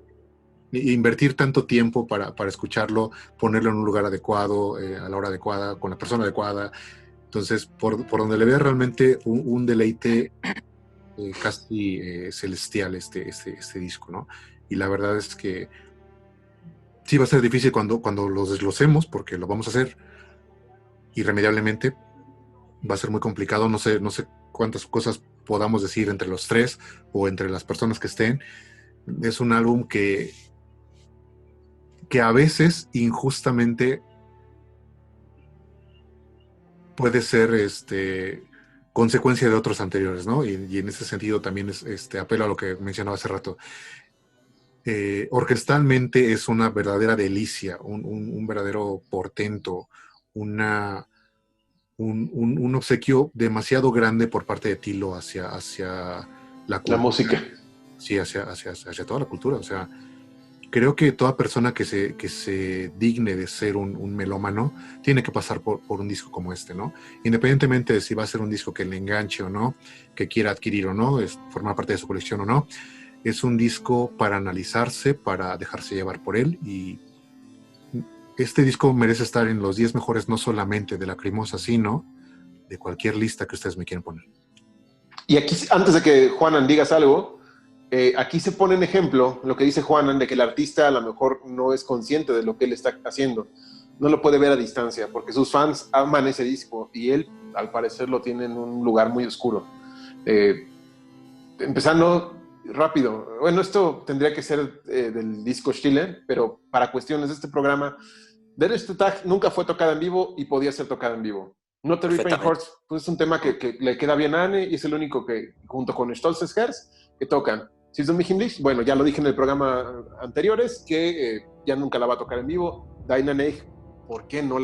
invertir tanto tiempo para escucharlo, ponerlo en un lugar adecuado, a la hora adecuada, con la persona adecuada. Entonces, por donde le vea realmente un deleite casi celestial este disco, ¿no? Y la verdad es que sí va a ser difícil cuando los desglosemos, porque lo vamos a hacer irremediablemente. Va a ser muy complicado, no sé cuántas cosas podamos decir entre los tres o entre las personas que estén. Es un álbum que a veces injustamente puede ser consecuencia de otros anteriores, ¿no? Y en ese sentido también apelo a lo que mencionaba hace rato. Orquestalmente es una verdadera delicia, un verdadero portento, un obsequio demasiado grande por parte de Tilo hacia la música. Sí, hacia toda la cultura. O sea, creo que toda persona que se digne de ser un melómano tiene que pasar por un disco como este, ¿no? Independientemente de si va a ser un disco que le enganche o no, que quiera adquirir o no, formar parte de su colección o no. Es un disco para analizarse, para dejarse llevar por él, y este disco merece estar en los 10 mejores, no solamente de Lacrimosa, sino de cualquier lista que ustedes me quieran poner. Y aquí, antes de que Juanan digas algo, aquí se pone en ejemplo lo que dice Juanan, de que el artista a lo mejor no es consciente de lo que él está haciendo, no lo puede ver a distancia, porque sus fans aman ese disco y él, al parecer, lo tiene en un lugar muy oscuro. Empezando rápido, bueno, esto tendría que ser del disco Stille, pero para cuestiones de este programa, Der Erste Tag nunca fue tocada en vivo y podía ser tocada en vivo. No Te Rip Ein Perfectamente. Horse, pues es un tema que le queda bien a Anne y es el único que, junto con Stolzes Herz, que tocan. Si es mich Himmlisch, bueno, ya lo dije en el programa anteriores, que ya nunca la va a tocar en vivo. Dinah Neig, ¿por qué no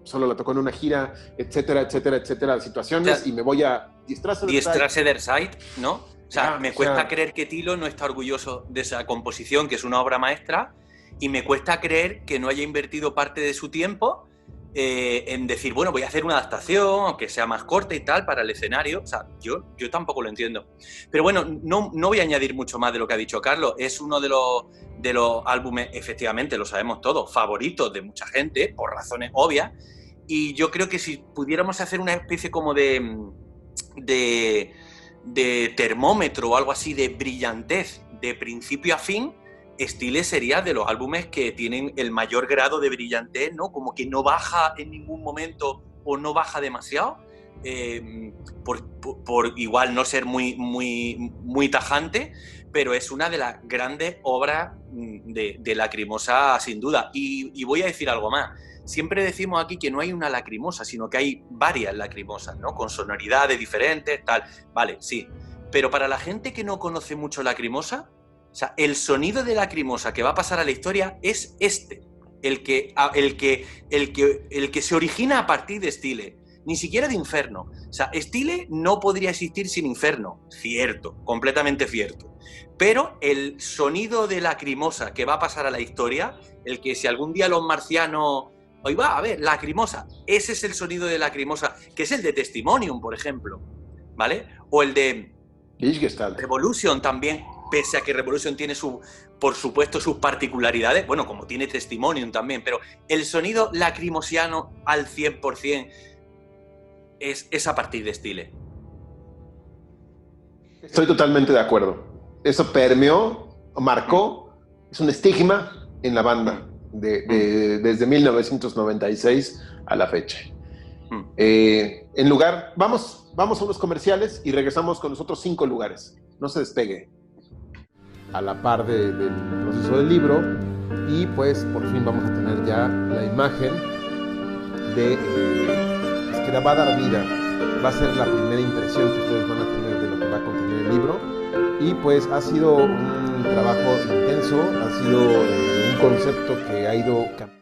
solo la tocó en una gira, etcétera, etcétera, etcétera, situaciones, O sea, y me voy a Die Straße Die Straße der Zeit, ¿no? O sea, Ya, me o cuesta sea, creer que Tilo no está orgulloso de esa composición, que es una obra maestra, y me cuesta creer que no haya invertido parte de su tiempo en decir, bueno, voy a hacer una adaptación, aunque sea más corta y tal, para el escenario. O sea, yo tampoco lo entiendo. Pero bueno, no voy a añadir mucho más de lo que ha dicho Carlos. Es uno de los álbumes, efectivamente, lo sabemos todos, favoritos de mucha gente, por razones obvias. Y yo creo que si pudiéramos hacer una especie como de termómetro o algo así de brillantez de principio a fin, Stile sería de los álbumes que tienen el mayor grado de brillantez, ¿no? Como que no baja en ningún momento o no baja demasiado, por igual no ser muy tajante, pero es una de las grandes obras de Lacrimosa, sin duda. Y voy a decir algo más. Siempre decimos aquí que no hay una Lacrimosa, sino que hay varias Lacrimosas, ¿no? Con sonoridades diferentes, tal. Vale, sí. Pero para la gente que no conoce mucho Lacrimosa, o sea, el sonido de Lacrimosa que va a pasar a la historia es el que se origina a partir de Stile, ni siquiera de Inferno. O sea, Stile no podría existir sin Inferno, cierto, completamente cierto. Pero el sonido de Lacrimosa que va a pasar a la historia, el que si algún día los marcianos... Hoy va, a ver, Lacrimosa, ese es el sonido de Lacrimosa, que es el de Testimonium, por ejemplo, ¿vale? O el de Lichtgestalt. Revolution también, pese a que Revolution tiene, por supuesto, sus particularidades, bueno, como tiene Testimonium también, pero el sonido lacrimosiano al 100% es a partir de Stile. Estoy totalmente de acuerdo. Eso permeó, marcó, es un estigma en la banda desde 1996 a la fecha. Vamos a unos comerciales y regresamos con los otros 5 lugares. No se despegue. A la par del proceso del libro, y pues por fin vamos a tener ya la imagen de que va a dar vida. Va a ser la primera impresión que ustedes van a tener de lo que va a contener el libro, y pues ha sido un trabajo intenso, ha sido un concepto que ha ido cambiando.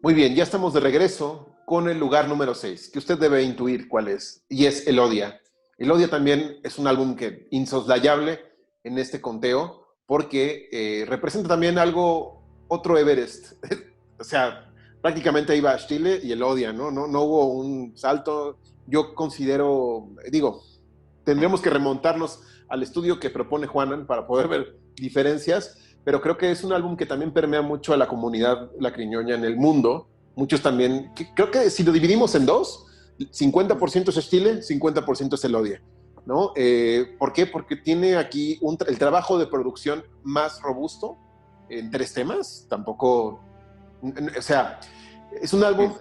Muy bien, ya estamos de regreso con el lugar número 6, que usted debe intuir cuál es, y es Elodia. Elodia también es un álbum que insoslayable en este conteo, porque representa también otro Everest. O sea, prácticamente iba a Stile y Elodia, ¿no? No hubo un salto. Yo considero, tendríamos que remontarnos al estudio que propone Juanan para poder ver diferencias, pero creo que es un álbum que también permea mucho a la comunidad lacriñoña en el mundo. Muchos también, creo que si lo dividimos en dos, 50% es Stile, 50% es Elodia, ¿no? ¿Por qué? Porque tiene aquí el trabajo de producción más robusto en 3 temas. Tampoco, o sea, es un álbum...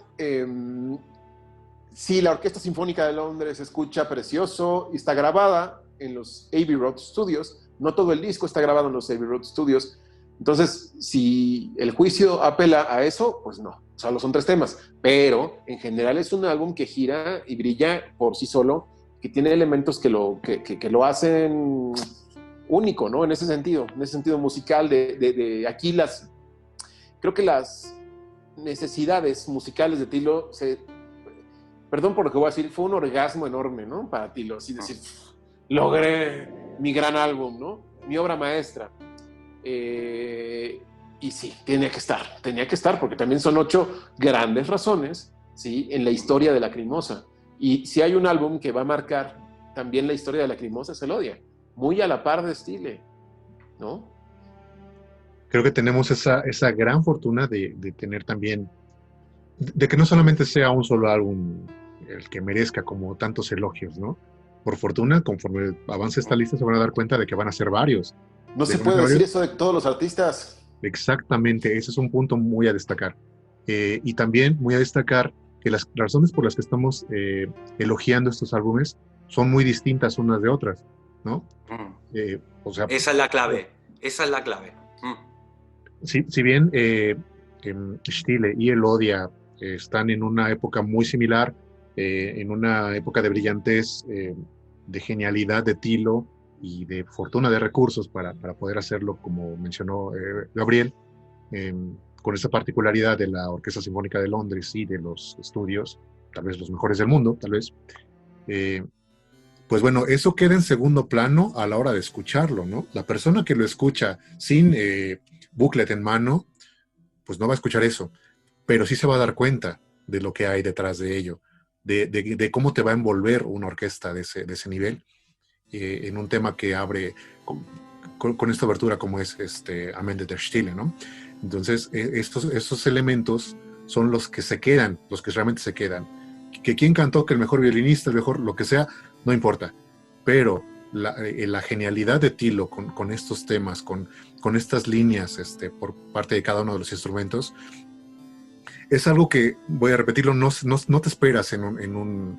sí, la Orquesta Sinfónica de Londres se escucha precioso y está grabada en los Abbey Road Studios. No todo el disco está grabado en los Abbey Road Studios. Entonces, si el juicio apela a eso, pues no, solo son 3 temas. Pero en general es un álbum que gira y brilla por sí solo, que tiene elementos que lo hacen único, ¿no? En ese sentido musical de aquí creo que las necesidades musicales de Tilo perdón por lo que voy a decir, fue un orgasmo enorme, ¿no? Para Tilo, así decir, logré mi gran álbum, ¿no? Mi obra maestra. Y sí, tenía que estar, porque también son 8 grandes razones, ¿sí? En la historia de Lacrimosa. Y si hay un álbum que va a marcar también la historia de Lacrimosa, es Elodia, muy a la par de Stile, ¿no? Creo que tenemos esa gran fortuna de tener también, de que no solamente sea un solo álbum el que merezca como tantos elogios, ¿no? Por fortuna, conforme avance esta lista, se van a dar cuenta de que van a ser varios. No se puede decir eso de todos los artistas. Exactamente, ese es un punto muy a destacar. Y también muy a destacar que las razones por las que estamos elogiando estos álbumes son muy distintas unas de otras, ¿no? O sea, esa es la clave, esa es la clave. Si bien Stile y Elodia están en una época muy similar, en una época de brillantez, de genialidad de Tilo y de fortuna de recursos para poder hacerlo, como mencionó Gabriel, con esa particularidad de la Orquesta Sinfónica de Londres y de los estudios, tal vez los mejores del mundo, tal vez, pues bueno, eso queda en segundo plano a la hora de escucharlo, ¿no? La persona que lo escucha sin booklet en mano, pues no va a escuchar eso, pero sí se va a dar cuenta de lo que hay detrás de ello, de cómo te va a envolver una orquesta de ese nivel, en un tema que abre con esta abertura como es Am Ende der Stille, ¿no? Entonces, estos elementos son los que se quedan, los que realmente se quedan. Que quién cantó, que el mejor violinista, el mejor, lo que sea, no importa. Pero la genialidad de Tilo con estos temas, con estas líneas por parte de cada uno de los instrumentos, es algo que, voy a repetirlo, no te esperas en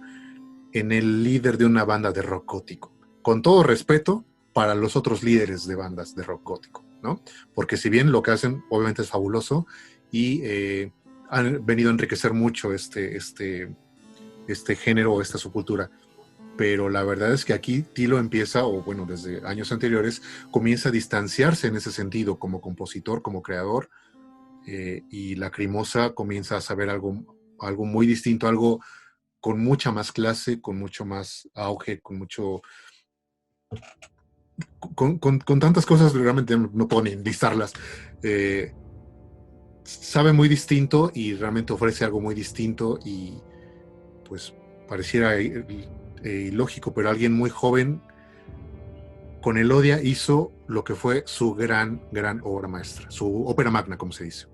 el líder de una banda de rock gótico. Con todo respeto para los otros líderes de bandas de rock gótico, ¿no? Porque si bien lo que hacen obviamente es fabuloso y han venido a enriquecer mucho este género, esta subcultura, pero la verdad es que aquí Tilo empieza, o bueno, desde años anteriores, comienza a distanciarse en ese sentido como compositor, como creador, y Lacrimosa comienza a saber algo muy distinto, algo con mucha más clase, con mucho más auge, con mucho... Con tantas cosas, realmente no puedo ni enlistarlas. Sabe muy distinto y realmente ofrece algo muy distinto y pues pareciera ilógico, pero alguien muy joven con Elodia hizo lo que fue su gran obra maestra, su ópera magna, como se dice.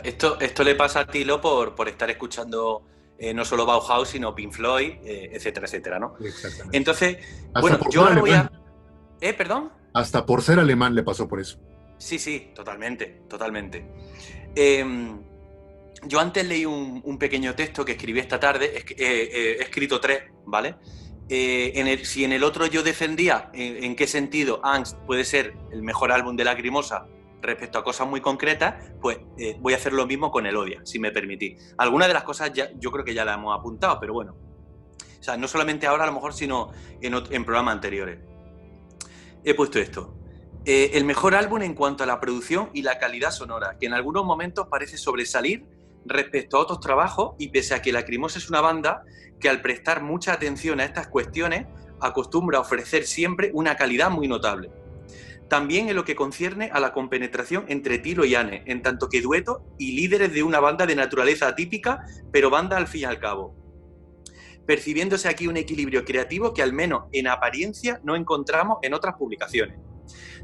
Esto le pasa a Tilo por estar escuchando no solo Bauhaus, sino Pink Floyd, etcétera, etcétera, ¿no? Exactamente. Entonces, hasta bueno, yo ahora voy a... ¿Perdón? Hasta por ser alemán le pasó por eso. Sí, totalmente. Yo antes leí un pequeño texto que escribí esta tarde, he escrito 3, ¿vale? Si en el otro yo defendía en qué sentido Angst puede ser el mejor álbum de Lacrimosa respecto a cosas muy concretas, pues voy a hacer lo mismo con Elodia, si me permitís. Algunas de las cosas yo creo que ya las hemos apuntado, pero bueno. O sea, no solamente ahora a lo mejor, sino en programas anteriores. He puesto esto. El mejor álbum en cuanto a la producción y la calidad sonora, que en algunos momentos parece sobresalir respecto a otros trabajos, y pese a que Lacrimosa es una banda que al prestar mucha atención a estas cuestiones acostumbra a ofrecer siempre una calidad muy notable. También en lo que concierne a la compenetración entre Tilo y Anne, en tanto que dueto y líderes de una banda de naturaleza atípica, pero banda al fin y al cabo. Percibiéndose aquí un equilibrio creativo que al menos en apariencia no encontramos en otras publicaciones.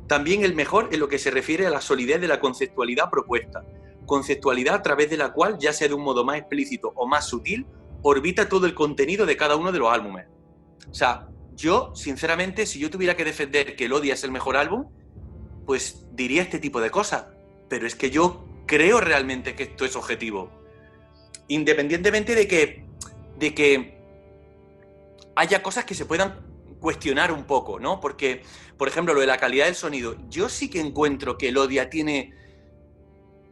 También el mejor en lo que se refiere a la solidez de la conceptualidad propuesta, conceptualidad a través de la cual, ya sea de un modo más explícito o más sutil, orbita todo el contenido de cada uno de los álbumes. O sea, yo, sinceramente, si yo tuviera que defender que Elodia es el mejor álbum, pues diría este tipo de cosas, pero es que yo creo realmente que esto es objetivo. Independientemente de que haya cosas que se puedan cuestionar un poco, ¿no? Porque, por ejemplo, lo de la calidad del sonido, yo sí que encuentro que Elodia tiene,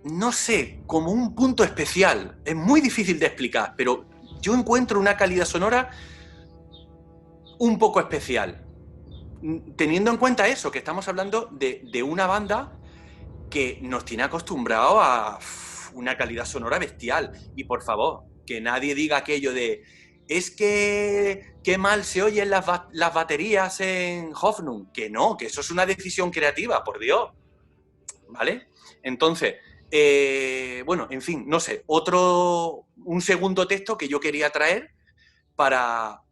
no sé, como un punto especial. Es muy difícil de explicar, pero yo encuentro una calidad sonora un poco especial. teniendo en cuenta eso, que estamos hablando de una banda que nos tiene acostumbrados a una calidad sonora bestial. Y por favor, que nadie diga aquello de es que qué mal se oyen las baterías en Hoffnung. Que no, que eso es una decisión creativa, por Dios. ¿Vale? Entonces, bueno, en fin, no sé, un segundo texto que yo quería traer para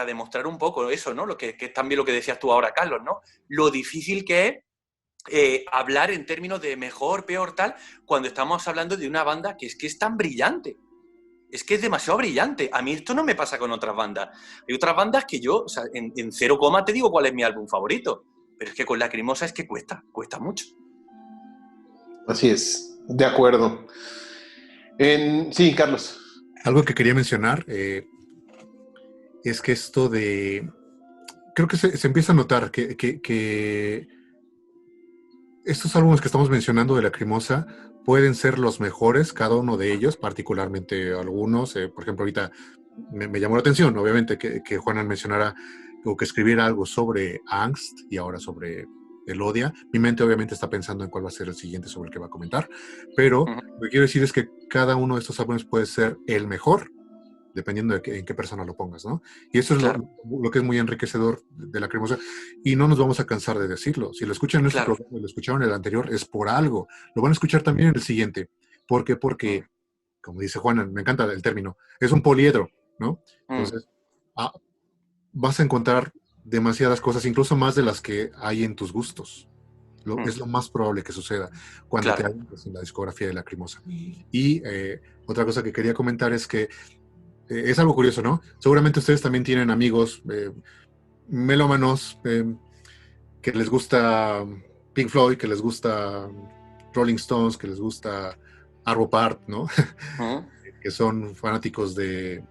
demostrar un poco eso, ¿no? Que es también lo que decías tú ahora, Carlos, ¿no? Lo difícil que es hablar en términos de mejor, peor, tal, cuando estamos hablando de una banda que es tan brillante. Es que es demasiado brillante. A mí esto no me pasa con otras bandas. Hay otras bandas que yo, o sea, en 0, te digo cuál es mi álbum favorito. Pero es que con Lacrimosa es que cuesta mucho. Así es, de acuerdo. Sí, Carlos. Algo que quería mencionar es que esto de... Creo que se empieza a notar que estos álbumes que estamos mencionando de Lacrimosa pueden ser los mejores, cada uno de ellos, particularmente algunos. Por ejemplo, ahorita me llamó la atención, obviamente, que Juanan mencionara o que escribiera algo sobre Angst y ahora sobre Elodia. Mi mente obviamente está pensando en cuál va a ser el siguiente sobre el que va a comentar, pero lo que quiero decir es que cada uno de estos álbumes puede ser el mejor, dependiendo de en qué persona lo pongas, ¿no? Y eso es claro. lo que es muy enriquecedor de Lacrimosa, y no nos vamos a cansar de decirlo. Si lo escuchan en este programa, lo escucharon en el anterior, es por algo. Lo van a escuchar también en el siguiente. ¿Por qué? Porque, como dice Juana, me encanta el término, es un poliedro, ¿no? Entonces, vas a encontrar demasiadas cosas, incluso más de las que hay en tus gustos. Es lo más probable que suceda cuando te adentras en la discografía de Lacrimosa. Y otra cosa que quería comentar es que es algo curioso, ¿no? Seguramente ustedes también tienen amigos melómanos que les gusta Pink Floyd, que les gusta Rolling Stones, que les gusta Arvo Pärt, ¿no? Que son fanáticos de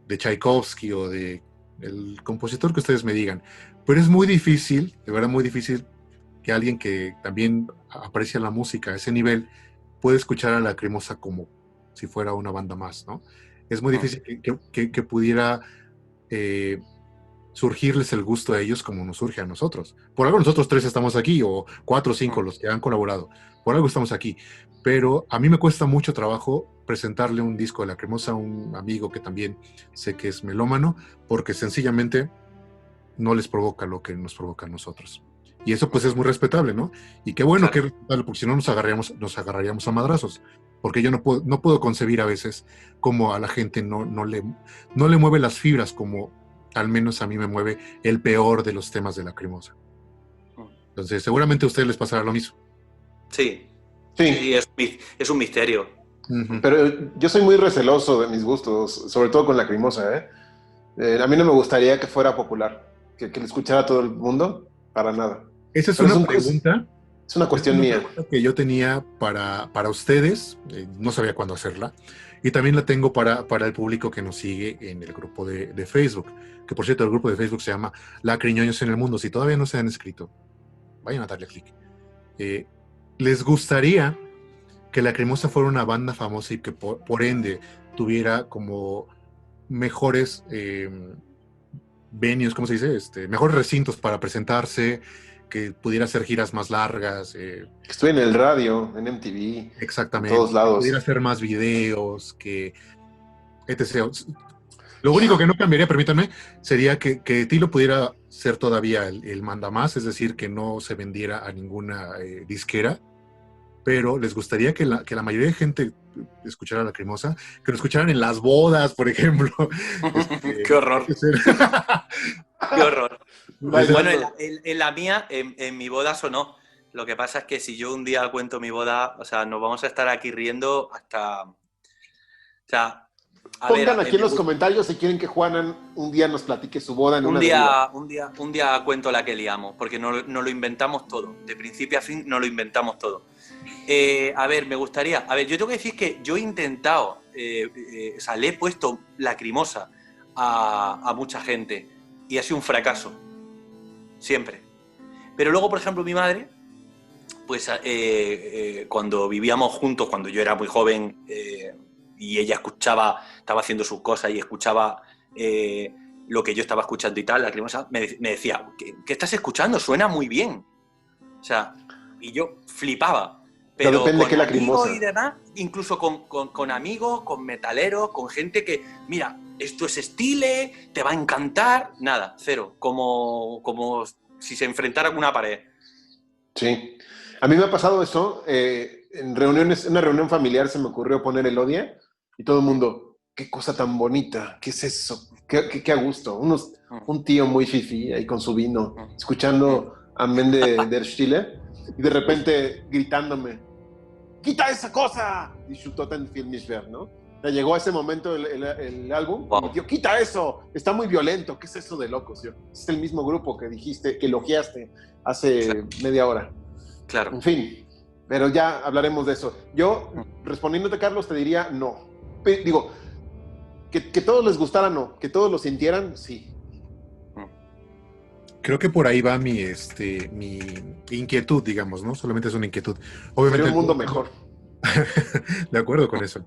Tchaikovsky o de el compositor que ustedes me digan. Pero es muy difícil, de verdad muy difícil, que alguien que también aprecia la música a ese nivel pueda escuchar a Lacrimosa como si fuera una banda más, ¿no? Es muy difícil que pudiera surgirles el gusto a ellos como nos surge a nosotros. Por algo nosotros 3 estamos aquí, o 4 o 5 los que han colaborado. Por algo estamos aquí. Pero a mí me cuesta mucho trabajo presentarle un disco de Lacrimosa a un amigo que también sé que es melómano, porque sencillamente no les provoca lo que nos provoca a nosotros. Y eso pues es muy respetable, ¿no? Y qué bueno que es respetable, porque si no nos agarraríamos a madrazos. Porque yo no puedo concebir a veces cómo a la gente no le mueve las fibras como al menos a mí me mueve el peor de los temas de Lacrimosa. Entonces seguramente a ustedes les pasará lo mismo. Sí, es un misterio. Pero yo soy muy receloso de mis gustos, sobre todo con Lacrimosa, a mí no me gustaría que fuera popular, que le escuchara a todo el mundo, para nada. Esa es una pregunta. Es una cuestión mía. Que yo tenía para ustedes, no sabía cuándo hacerla, y también la tengo para el público que nos sigue en el grupo de Facebook, que por cierto el grupo de Facebook se llama Lacriñoños en el Mundo. Si todavía no se han inscrito, vayan a darle clic. ¿Les gustaría que Lacrimosa fuera una banda famosa y que por ende tuviera como mejores venues, ¿cómo se dice? Mejores recintos para presentarse, que pudiera hacer giras más largas? Que estoy en el radio, en MTV. Exactamente. En todos lados. Que pudiera hacer más videos, que etc. Lo único que no cambiaría, permítanme, sería que Tilo pudiera ser todavía el mandamás, es decir, que no se vendiera a ninguna disquera, pero les gustaría que la mayoría de gente escuchara Lacrimosa, que lo escucharan en las bodas, por ejemplo. ¡Qué horror! ¡Qué horror! Bueno, en la mía, en mi boda sonó. Lo que pasa es que si yo un día cuento mi boda, o sea, nos vamos a estar aquí riendo hasta... O sea, pongan aquí en los comentarios si quieren que Juanan un día nos platique su boda en un día cuento la que liamos, porque no lo inventamos todo. De principio a fin no lo inventamos todo. A ver, me gustaría... A ver, yo tengo que decir que yo he intentado... o sea, le he puesto Lacrimosa a mucha gente y ha sido un fracaso. Siempre. Pero luego, por ejemplo, mi madre, pues cuando vivíamos juntos, cuando yo era muy joven y ella estaba haciendo sus cosas y escuchaba lo que yo estaba escuchando y tal, la Lacrimosa, me decía, ¿qué estás escuchando? Suena muy bien. O sea, y yo flipaba. Pero depende con qué amigos Lacrimosa. y demás, incluso con amigos, con metaleros, con gente que, mira, esto es Stile, te va a encantar. Nada, cero. Como si se enfrentara con una pared. Sí. A mí me ha pasado eso. En reuniones, en una reunión familiar se me ocurrió poner Elodia y todo el mundo, qué cosa tan bonita, ¿qué es eso? Qué a gusto. Un tío muy fifi ahí con su vino, escuchando Amén de Der Stille y de repente gritándome, ¡quita esa cosa! Y Schutoten Filmisver, ¿no? O sea, llegó a ese momento el álbum y mi tío, ¡quita eso! Está muy violento. ¿Qué es eso de locos? Es el mismo grupo que dijiste, que elogiaste hace media hora. Claro. En fin, pero ya hablaremos de eso. Yo, respondiéndote, Carlos, te diría no. Digo, que todos les gustara, no. Que todos lo sintieran, sí. Creo que por ahí va mi inquietud, digamos, ¿no? Solamente es una inquietud. Obviamente, sería un mundo mejor. De acuerdo con eso.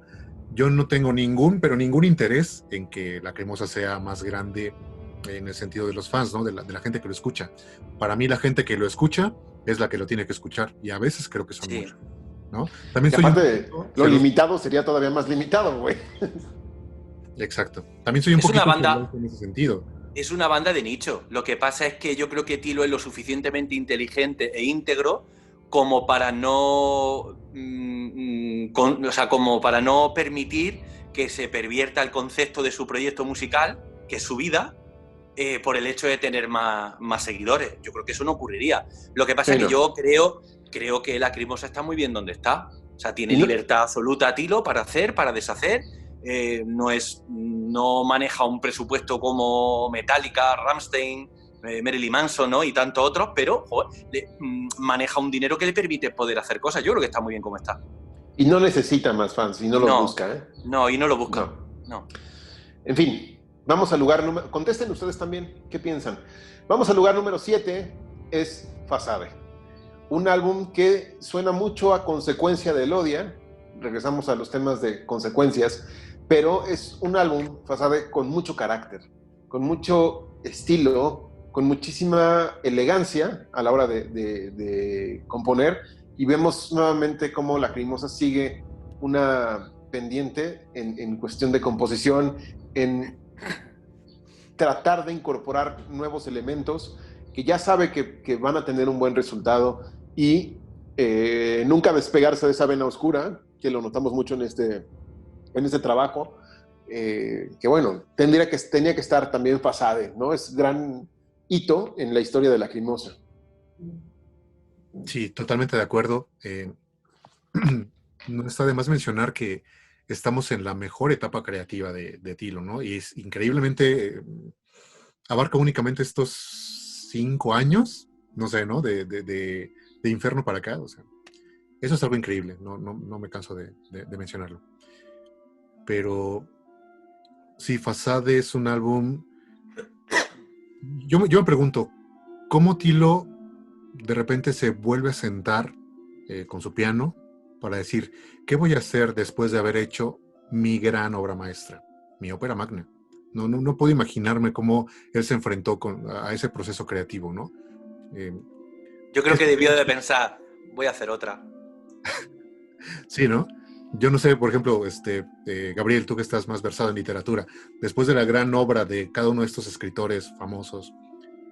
Yo no tengo ningún interés en que Lacrimosa sea más grande en el sentido de los fans, ¿no? De la gente que lo escucha. Para mí la gente que lo escucha es la que lo tiene que escuchar y a veces creo que son muchos, ¿no? También soy aparte, lo limitado sería todavía más limitado, güey. Exacto. También soy un poquito en ese sentido. Es una banda de nicho. Lo que pasa es que yo creo que Tilo es lo suficientemente inteligente e íntegro como para no, como para no permitir que se pervierta el concepto de su proyecto musical, que es su vida, por el hecho de tener más seguidores. Yo creo que eso no ocurriría. Lo que pasa es que yo creo que Lacrimosa está muy bien donde está. O sea, tiene libertad absoluta Tilo para hacer, para deshacer. No maneja un presupuesto como Metallica, Rammstein, Marilyn Manson, ¿no? Y tantos otros, pero maneja un dinero que le permite poder hacer cosas. Yo creo que está muy bien como está. Y no necesita más fans, y no los busca, ¿eh? No, y no lo busca. No. En fin, vamos al lugar número... Contesten ustedes también, ¿qué piensan? Vamos al lugar número 7, es Fasade. Un álbum que suena mucho a consecuencia de Elodia. Regresamos a los temas de consecuencias. Pero es un álbum, Fasade, con mucho carácter, con mucho estilo, con muchísima elegancia a la hora de componer, y vemos nuevamente cómo Lacrimosa sigue una pendiente en cuestión de composición, en tratar de incorporar nuevos elementos que ya sabe que van a tener un buen resultado y nunca despegarse de esa vena oscura, que lo notamos mucho en este trabajo, que bueno, tenía que estar también Fasade, ¿no? Es gran hito en la historia de Lacrimosa. Sí, totalmente de acuerdo. No está de más mencionar que estamos en la mejor etapa creativa de Tilo, ¿no? Y es increíblemente, abarca únicamente estos 5 años, no sé, ¿no? De Inferno para acá, o sea, eso es algo increíble, no me canso de mencionarlo. Pero sí, Fasade es un álbum. Yo me pregunto, ¿cómo Tilo de repente se vuelve a sentar con su piano para decir, ¿qué voy a hacer después de haber hecho mi gran obra maestra, mi ópera magna? No puedo imaginarme cómo él se enfrentó a ese proceso creativo, ¿no? Yo creo que debió de pensar, voy a hacer otra. Sí, ¿no? Yo no sé, por ejemplo, Gabriel, tú que estás más versado en literatura, después de la gran obra de cada uno de estos escritores famosos,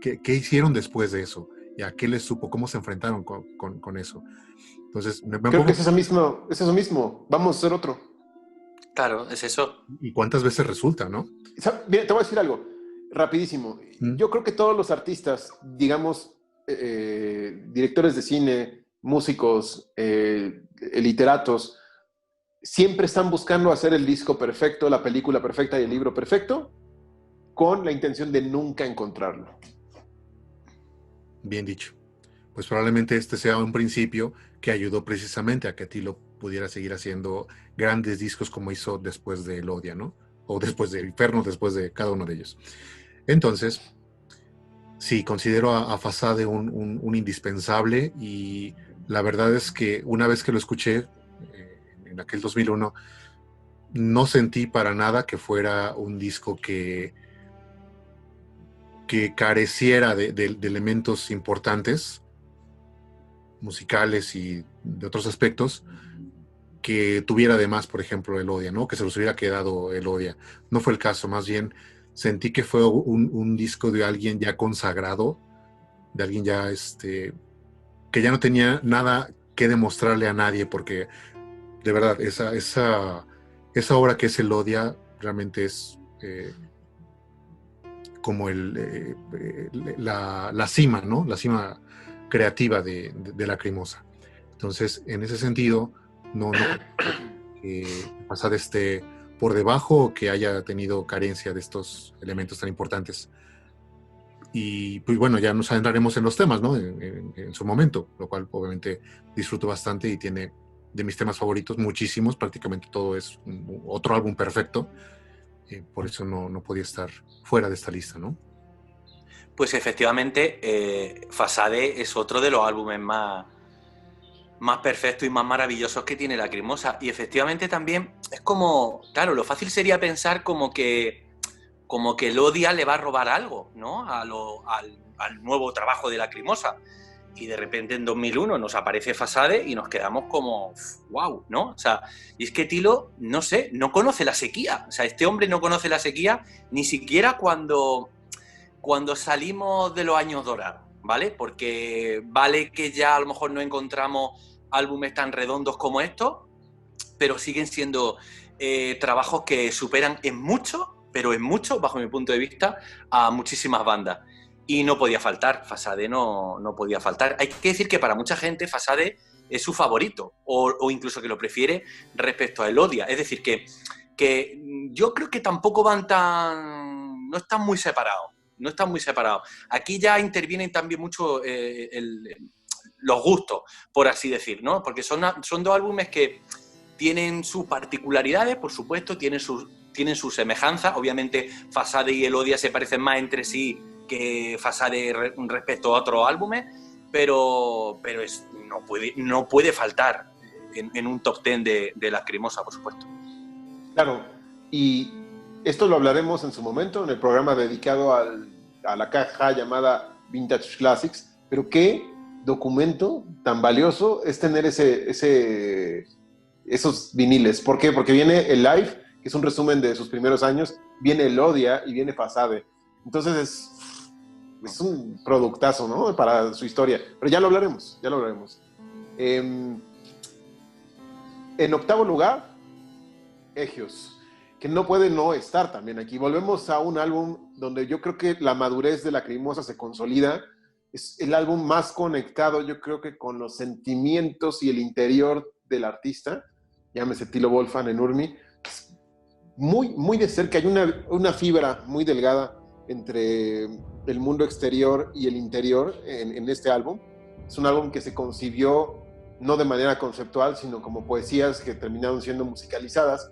¿qué hicieron después de eso? ¿Y a qué les supo? ¿Cómo se enfrentaron con eso? Entonces, creo que es eso mismo. Vamos a hacer otro. Claro, es eso. ¿Y cuántas veces resulta, no? Mira, te voy a decir algo, rapidísimo. Yo creo que todos los artistas, digamos, directores de cine, músicos, literatos, siempre están buscando hacer el disco perfecto, la película perfecta y el libro perfecto, con la intención de nunca encontrarlo. Bien dicho. Pues probablemente este sea un principio que ayudó precisamente a que Tilo pudiera seguir haciendo grandes discos como hizo después de Elodia, ¿no? O después de Inferno, después de cada uno de ellos. Entonces, sí, considero a Fasade un indispensable, y la verdad es que una vez que lo escuché en aquel 2001, no sentí para nada que fuera un disco que que careciera de elementos importantes, musicales y de otros aspectos, que tuviera además, por ejemplo, Elodia, ¿no? Que se los hubiera quedado Elodia. No fue el caso, más bien sentí que fue un disco de alguien ya consagrado, de alguien ya que ya no tenía nada que demostrarle a nadie, porque de verdad, esa obra que es Elodia realmente es como la cima, ¿no? La cima creativa de Lacrimosa. Entonces, en ese sentido, no Fasade esté por debajo o que haya tenido carencia de estos elementos tan importantes. Y pues bueno, ya nos adentraremos en los temas, ¿no? En su momento, lo cual obviamente disfruto bastante y tiene de mis temas favoritos muchísimos, prácticamente todo es otro álbum perfecto, por eso no podía estar fuera de esta lista, ¿no? Pues efectivamente, Fasade es otro de los álbumes más perfectos y más maravillosos que tiene Lacrimosa. Y efectivamente también es como, claro, lo fácil sería pensar como que Elodia le va a robar algo, ¿no? Al nuevo trabajo de Lacrimosa. Y de repente en 2001 nos aparece Fasade y nos quedamos como, wow, ¿no? O sea, y es que Tilo, no sé, no conoce la sequía. O sea, este hombre no conoce la sequía ni siquiera cuando salimos de los años dorados, ¿vale? Porque vale que ya a lo mejor no encontramos álbumes tan redondos como estos, pero siguen siendo trabajos que superan en mucho, pero en mucho, bajo mi punto de vista, a muchísimas bandas. Y no podía faltar, Fasade no podía faltar. Hay que decir que para mucha gente Fasade es su favorito, o incluso que lo prefiere respecto a Elodia. Es decir, que yo creo que tampoco no están muy separados. No están muy separados. Aquí ya intervienen también mucho los gustos, por así decir, ¿no? Porque son dos álbumes que tienen sus particularidades, por supuesto, tienen sus semejanzas. Obviamente, Fasade y Elodia se parecen más entre sí que Fasade respecto a otros álbumes, pero no puede faltar en un top 10 de Lacrimosa, por supuesto. Claro, y esto lo hablaremos en su momento, en el programa dedicado a la caja llamada Vintage Classics, pero qué documento tan valioso es tener esos viniles. ¿Por qué? Porque viene el live, que es un resumen de sus primeros años, viene Elodia y viene Fasade. Entonces es un productazo, ¿no? Para su historia. Pero ya lo hablaremos. En octavo lugar, Egios, que no puede no estar también aquí. Volvemos a un álbum donde yo creo que la madurez de Lacrimosa se consolida. Es el álbum más conectado, yo creo que con los sentimientos y el interior del artista. Llámese Tilo Wolfgang en Urmi. Muy, muy de cerca. Hay una fibra muy delgada entre el mundo exterior y el interior en este álbum. Es un álbum que se concibió no de manera conceptual, sino como poesías que terminaron siendo musicalizadas,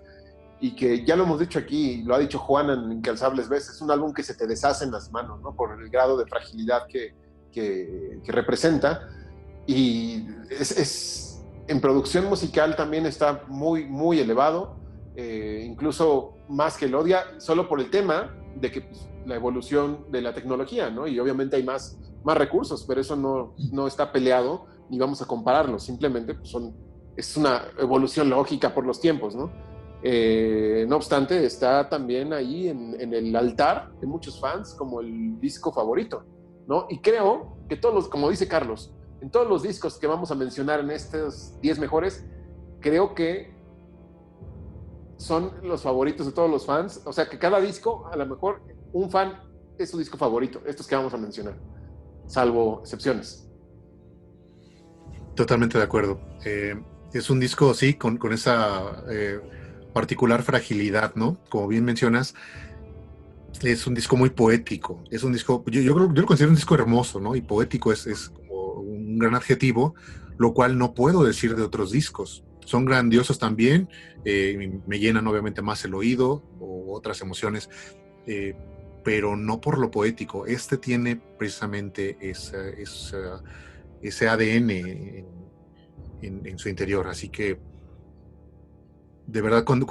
y que ya lo hemos dicho aquí, lo ha dicho Juan en incansables veces, es un álbum que se te deshace en las manos, ¿no? Por el grado de fragilidad que representa, y en producción musical también está muy, muy elevado, incluso más que Elodia, solo por el tema de que pues, la evolución de la tecnología, ¿no? Y obviamente hay más recursos, pero eso no está peleado, ni vamos a compararlo, simplemente pues, es una evolución lógica por los tiempos, ¿no? No obstante, está también ahí en el altar de muchos fans como el disco favorito, ¿no? Y creo que como dice Carlos, en todos los discos que vamos a mencionar en estos 10 mejores, creo que son los favoritos de todos los fans. O sea, que cada disco, a lo mejor, un fan es su disco favorito, estos que vamos a mencionar, salvo excepciones. Totalmente de acuerdo. Es un disco, sí, con esa particular fragilidad, ¿no? Como bien mencionas, es un disco muy poético. Es un disco, yo lo considero un disco hermoso, ¿no? Y poético es como un gran adjetivo, lo cual no puedo decir de otros discos. Son grandiosos también, me llenan obviamente más el oído o otras emociones, pero no por lo poético. Este tiene precisamente ese ADN en su interior, así que de verdad, cuando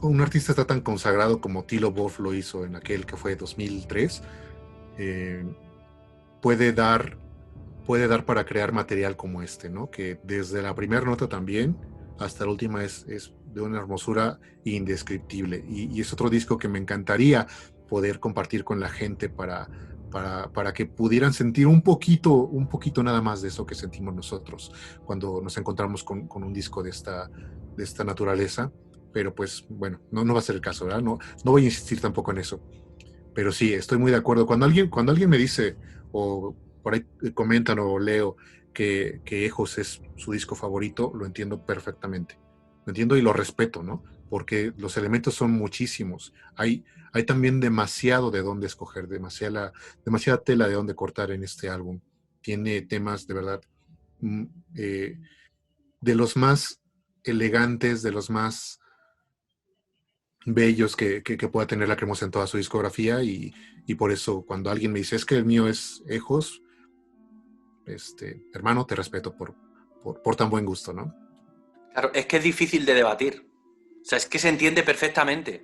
un artista está tan consagrado como Tilo Wolff lo hizo en aquel que fue 2003, puede dar para crear material como este, ¿no? Que desde la primera nota también hasta la última es de una hermosura indescriptible. Y es otro disco que me encantaría poder compartir con la gente para que pudieran sentir un poquito nada más de eso que sentimos nosotros cuando nos encontramos con un disco de esta naturaleza. Pero pues bueno, no va a ser el caso, ¿verdad? No voy a insistir tampoco en eso. Pero sí, estoy muy de acuerdo. Cuando alguien me dice, o por ahí comentan o leo que Ejos es su disco favorito, lo entiendo perfectamente. Lo entiendo y lo respeto, ¿no? Porque los elementos son muchísimos. Hay también demasiado de dónde escoger, demasiada tela de dónde cortar en este álbum. Tiene temas de verdad de los más elegantes, de los más bellos que pueda tener La Cremosa en toda su discografía, y por eso cuando alguien me dice es que el mío es Ejos, hermano, te respeto por tan buen gusto, ¿no? Claro, es que es difícil de debatir. O sea, es que se entiende perfectamente.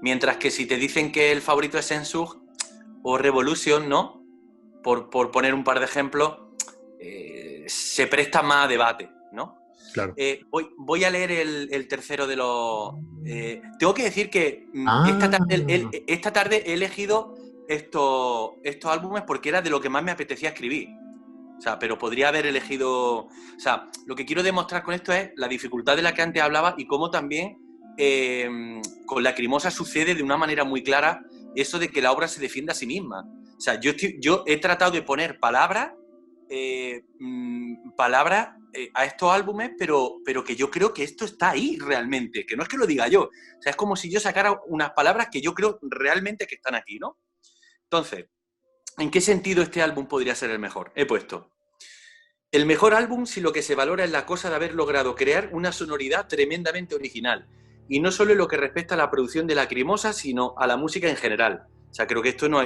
Mientras que si te dicen que el favorito es Sensug o Revolution, ¿no? Por poner un par de ejemplos, se presta más a debate, ¿no? Claro. Voy a leer el tercero de los... tengo que decir que esta tarde he elegido estos álbumes porque era de lo que más me apetecía escribir. O sea, pero podría haber elegido... O sea, lo que quiero demostrar con esto es la dificultad de la que antes hablaba y cómo también con Lacrimosa sucede de una manera muy clara eso de que la obra se defiende a sí misma. O sea, yo he tratado de poner palabras a estos álbumes, pero que yo creo que esto está ahí realmente, que no es que lo diga yo. O sea, es como si yo sacara unas palabras que yo creo realmente que están aquí, ¿no? Entonces, ¿en qué sentido este álbum podría ser el mejor? He puesto el mejor álbum si lo que se valora es la cosa de haber logrado crear una sonoridad tremendamente original, y no solo en lo que respecta a la producción de Lacrimosa, sino a la música en general. O sea, creo que esto no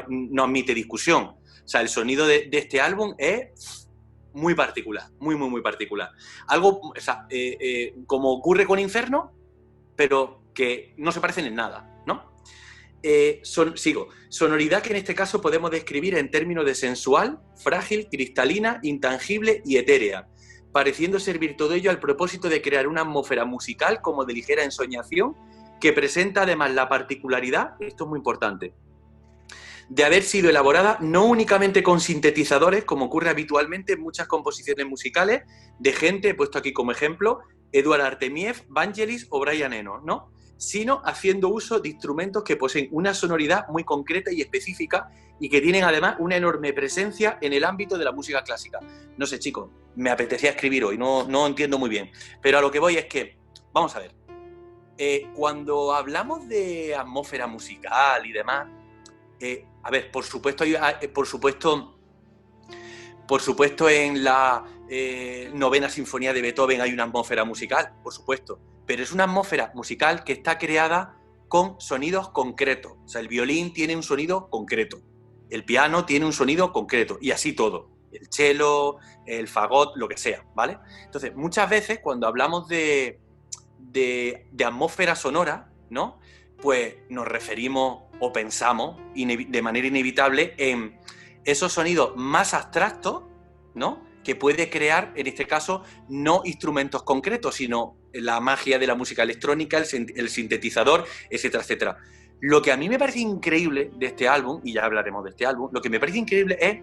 admite discusión. O sea, el sonido de este álbum es muy particular, muy particular. Algo, o sea, como ocurre con Inferno, pero que no se parecen en nada, ¿no? Sigo. Sonoridad que en este caso podemos describir en términos de sensual, frágil, cristalina, intangible y etérea, pareciendo servir todo ello al propósito de crear una atmósfera musical como de ligera ensoñación, que presenta además la particularidad, esto es muy importante, de haber sido elaborada no únicamente con sintetizadores, como ocurre habitualmente en muchas composiciones musicales de gente, he puesto aquí como ejemplo, Eduard Artemiev, Vangelis o Brian Eno, ¿no? Sino haciendo uso de instrumentos que poseen una sonoridad muy concreta y específica y que tienen además una enorme presencia en el ámbito de la música clásica. No sé, chicos, me apetecía escribir hoy, no entiendo muy bien, pero a lo que voy es que, vamos a ver, cuando hablamos de atmósfera musical y demás, a ver, por supuesto en la novena sinfonía de Beethoven hay una atmósfera musical, por supuesto, pero es una atmósfera musical que está creada con sonidos concretos. O sea, el violín tiene un sonido concreto, el piano tiene un sonido concreto, y así todo, el cello, el fagot, lo que sea, ¿vale? Entonces, muchas veces cuando hablamos de atmósfera sonora, ¿no? Pues nos referimos o pensamos de manera inevitable en esos sonidos más abstractos, ¿no? Que puede crear, en este caso, no instrumentos concretos, sino la magia de la música electrónica, el sintetizador, etcétera, etcétera. Lo que a mí me parece increíble de este álbum, y ya hablaremos de este álbum, lo que me parece increíble es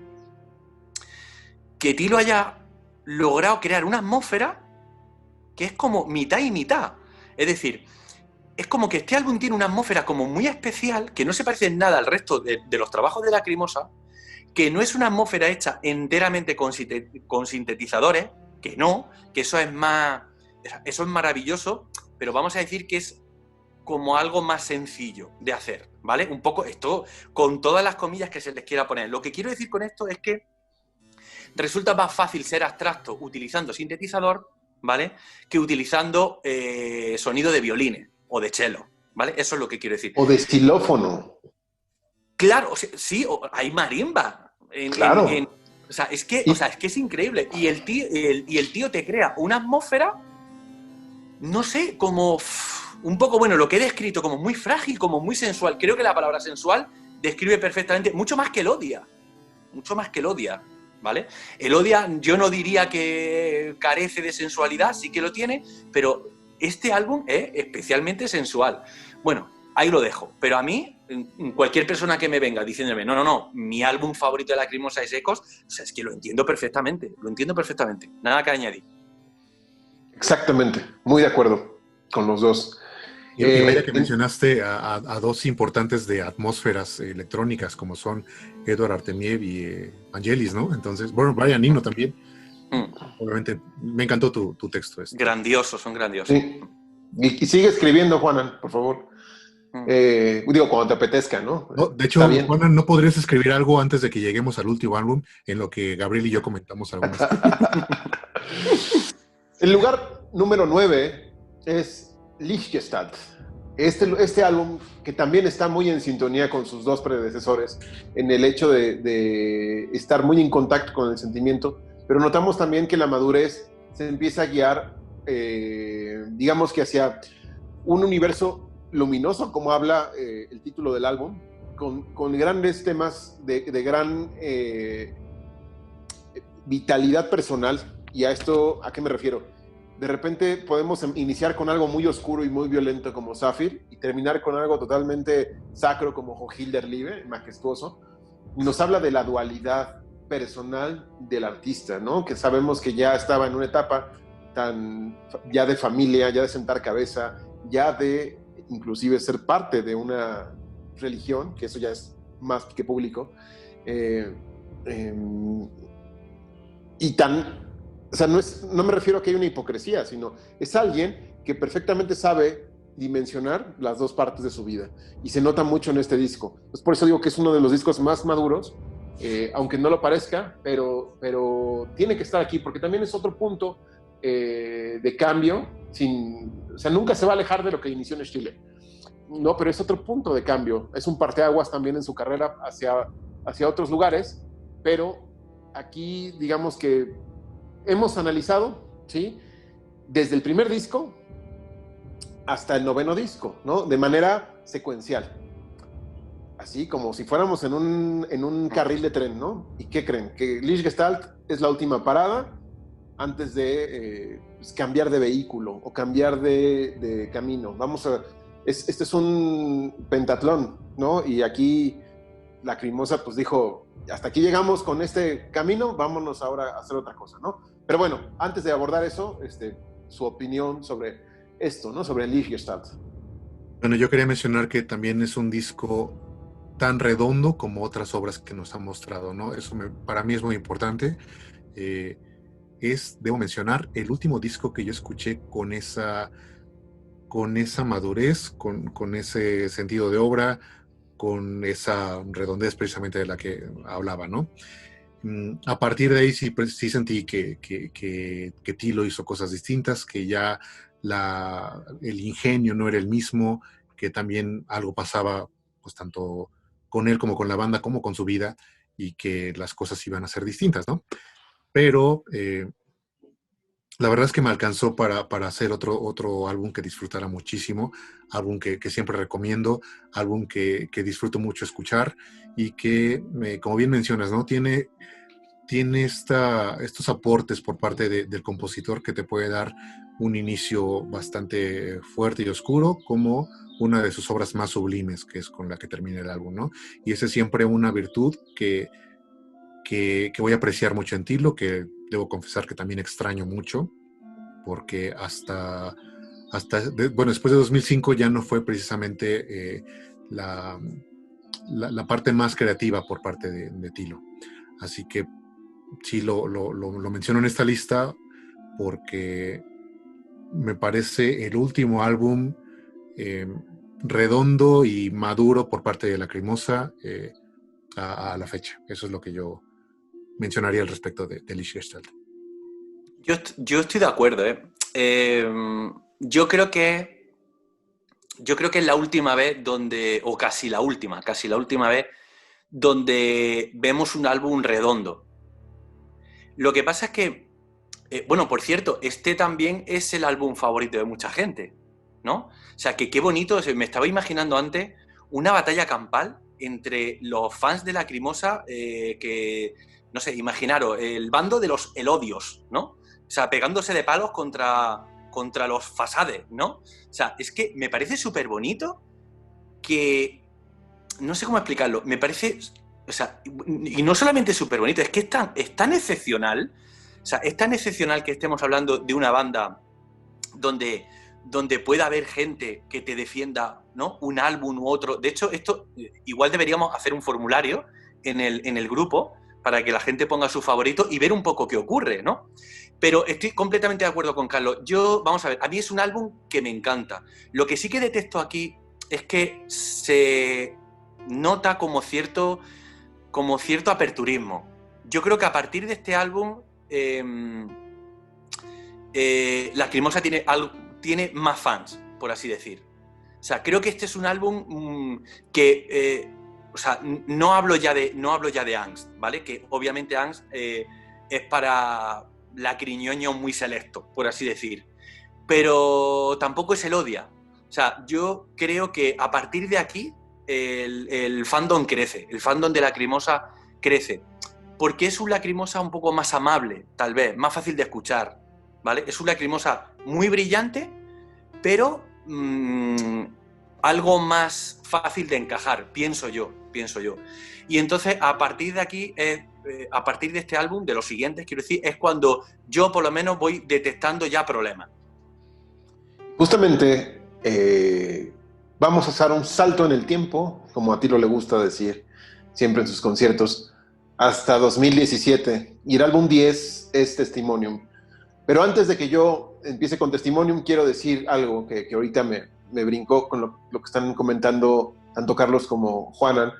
que Tilo haya logrado crear una atmósfera que es como mitad y mitad. Es decir, es como que este álbum tiene una atmósfera como muy especial, que no se parece en nada al resto de los trabajos de Lacrimosa, que no es una atmósfera hecha enteramente con sintetizadores, que eso es maravilloso, pero vamos a decir que es como algo más sencillo de hacer, ¿vale? Un poco esto, con todas las comillas que se les quiera poner. Lo que quiero decir con esto es que resulta más fácil ser abstracto utilizando sintetizador, ¿vale? Que utilizando sonido de violines o de cello, ¿vale? Eso es lo que quiero decir. O de xilófono. Claro, sí, hay marimba. Claro. O sea, es que es increíble. Y el tío te crea una atmósfera, no sé, como un poco, bueno, lo que he descrito, como muy frágil, como muy sensual. Creo que la palabra sensual describe perfectamente, mucho más que el Odia, ¿vale? El Odia yo no diría que carece de sensualidad, sí que lo tiene, pero este álbum es especialmente sensual. Bueno, ahí lo dejo, pero a mí, cualquier persona que me venga diciéndome, no, mi álbum favorito de Lacrimosa es Ecos, o sea, es que lo entiendo perfectamente, nada que añadir. Exactamente, muy de acuerdo con los dos. Y vaya que mencionaste a dos importantes de atmósferas electrónicas, como son Edward Artemiev y Vangelis, ¿no? Entonces, bueno, Brian Eno también. Obviamente, me encantó tu texto. Grandiosos, son grandiosos. Sí. Y sigue escribiendo, Juanan, por favor. Digo, cuando te apetezca, ¿no? No, de hecho, Juanan, ¿no podrías escribir algo antes de que lleguemos al último álbum, en lo que Gabriel y yo comentamos algunas cosas? El lugar número 9 es Lichtgestalt. Este álbum, que también está muy en sintonía con sus dos predecesores, en el hecho de estar muy en contacto con el sentimiento, pero notamos también que la madurez se empieza a guiar, digamos que hacia un universo luminoso, como habla el título del álbum, con grandes temas de gran vitalidad personal. ¿Y a esto a qué me refiero? De repente podemos iniciar con algo muy oscuro y muy violento como Zafir y terminar con algo totalmente sacro como Hochhilderliebe, majestuoso. Nos habla de la dualidad personal del artista, ¿no? Que sabemos que ya estaba en una etapa ya de familia, ya de sentar cabeza, ya de inclusive ser parte de una religión, que eso ya es más que público. O sea, no me refiero a que hay una hipocresía, sino es alguien que perfectamente sabe dimensionar las dos partes de su vida. Y se nota mucho en este disco. Entonces, por eso digo que es uno de los discos más maduros, aunque no lo parezca, pero tiene que estar aquí, porque también es otro punto de cambio. O sea, nunca se va a alejar de lo que inició en Chile. No, pero es otro punto de cambio. Es un parteaguas también en su carrera hacia otros lugares, pero aquí, digamos que hemos analizado, ¿sí?, desde el primer disco hasta el 9º disco, ¿no? De manera secuencial. Así como si fuéramos en un carril de tren, ¿no? ¿Y qué creen? Que Lichtgestalt es la última parada antes de cambiar de vehículo o cambiar de camino. Este es un pentatlón, ¿no? Y aquí Lacrimosa pues dijo, hasta aquí llegamos con este camino, vámonos ahora a hacer otra cosa, ¿no? Pero bueno, antes de abordar eso, su opinión sobre esto, ¿no? Sobre Lichtgestalt. Bueno, yo quería mencionar que también es un disco tan redondo como otras obras que nos han mostrado, ¿no? Eso para mí es muy importante. Debo mencionar, el último disco que yo escuché con esa madurez, con ese sentido de obra, con esa redondez precisamente de la que hablaba, ¿no? A partir de ahí sí sentí que Tilo hizo cosas distintas, que ya el ingenio no era el mismo, que también algo pasaba pues tanto con él como con la banda como con su vida, y que las cosas iban a ser distintas, ¿no? Pero la verdad es que me alcanzó para hacer otro álbum que disfrutara muchísimo, álbum que siempre recomiendo, álbum que disfruto mucho escuchar y que, como bien mencionas, ¿no? Tiene estos aportes por parte del compositor que te puede dar un inicio bastante fuerte y oscuro, como una de sus obras más sublimes, que es con la que termina el álbum, ¿no? Y esa es siempre una virtud que voy a apreciar mucho en Tilo, que debo confesar que también extraño mucho, porque bueno, después de 2005 ya no fue precisamente la parte más creativa por parte de Tilo. Así que sí lo menciono en esta lista porque me parece el último álbum redondo y maduro por parte de Lacrimosa a la fecha. Eso es lo que yo mencionaría al respecto de Lichtgestalt. Yo estoy de acuerdo, yo creo que es la última vez o casi la última vez donde vemos un álbum redondo. Lo que pasa es que, bueno, por cierto, este también es el álbum favorito de mucha gente, ¿no? O sea, que qué bonito, me estaba imaginando antes una batalla campal entre los fans de Lacrimosa que, no sé, imaginaros, el bando de los elodios, ¿no? O sea, pegándose de palos contra los fasades, ¿no? O sea, es que me parece súper bonito que... No sé cómo explicarlo, me parece... O sea, y no solamente súper bonito, es que es tan excepcional, o sea, es tan excepcional que estemos hablando de una banda donde pueda haber gente que te defienda, ¿no? Un álbum u otro. De hecho, esto igual deberíamos hacer un formulario en el grupo para que la gente ponga su favorito y ver un poco qué ocurre, ¿no? Pero estoy completamente de acuerdo con Carlos. Vamos a ver, a mí es un álbum que me encanta. Lo que sí que detesto aquí es que se nota como cierto aperturismo. Yo creo que a partir de este álbum Lacrimosa tiene más fans, por así decir. O sea, creo que este es un álbum que... o sea, no hablo ya de Angst, ¿vale? Que obviamente Angst es para lacriñoño muy selecto, por así decir. Pero tampoco es Elodia. O sea, yo creo que a partir de aquí el fandom crece, el fandom de Lacrimosa crece. Porque es un Lacrimosa un poco más amable, tal vez, más fácil de escuchar, ¿vale? Es un Lacrimosa muy brillante, pero algo más fácil de encajar, pienso yo. Y entonces, a partir de aquí, a partir de este álbum, de los siguientes, quiero decir, es cuando yo, por lo menos, voy detectando ya problemas. Justamente, vamos a hacer un salto en el tiempo, como a Tilo le gusta decir siempre en sus conciertos, hasta 2017, y el álbum 10 es Testimonium. Pero antes de que yo empiece con Testimonium, quiero decir algo que ahorita me brincó con lo que están comentando tanto Carlos como Juanan.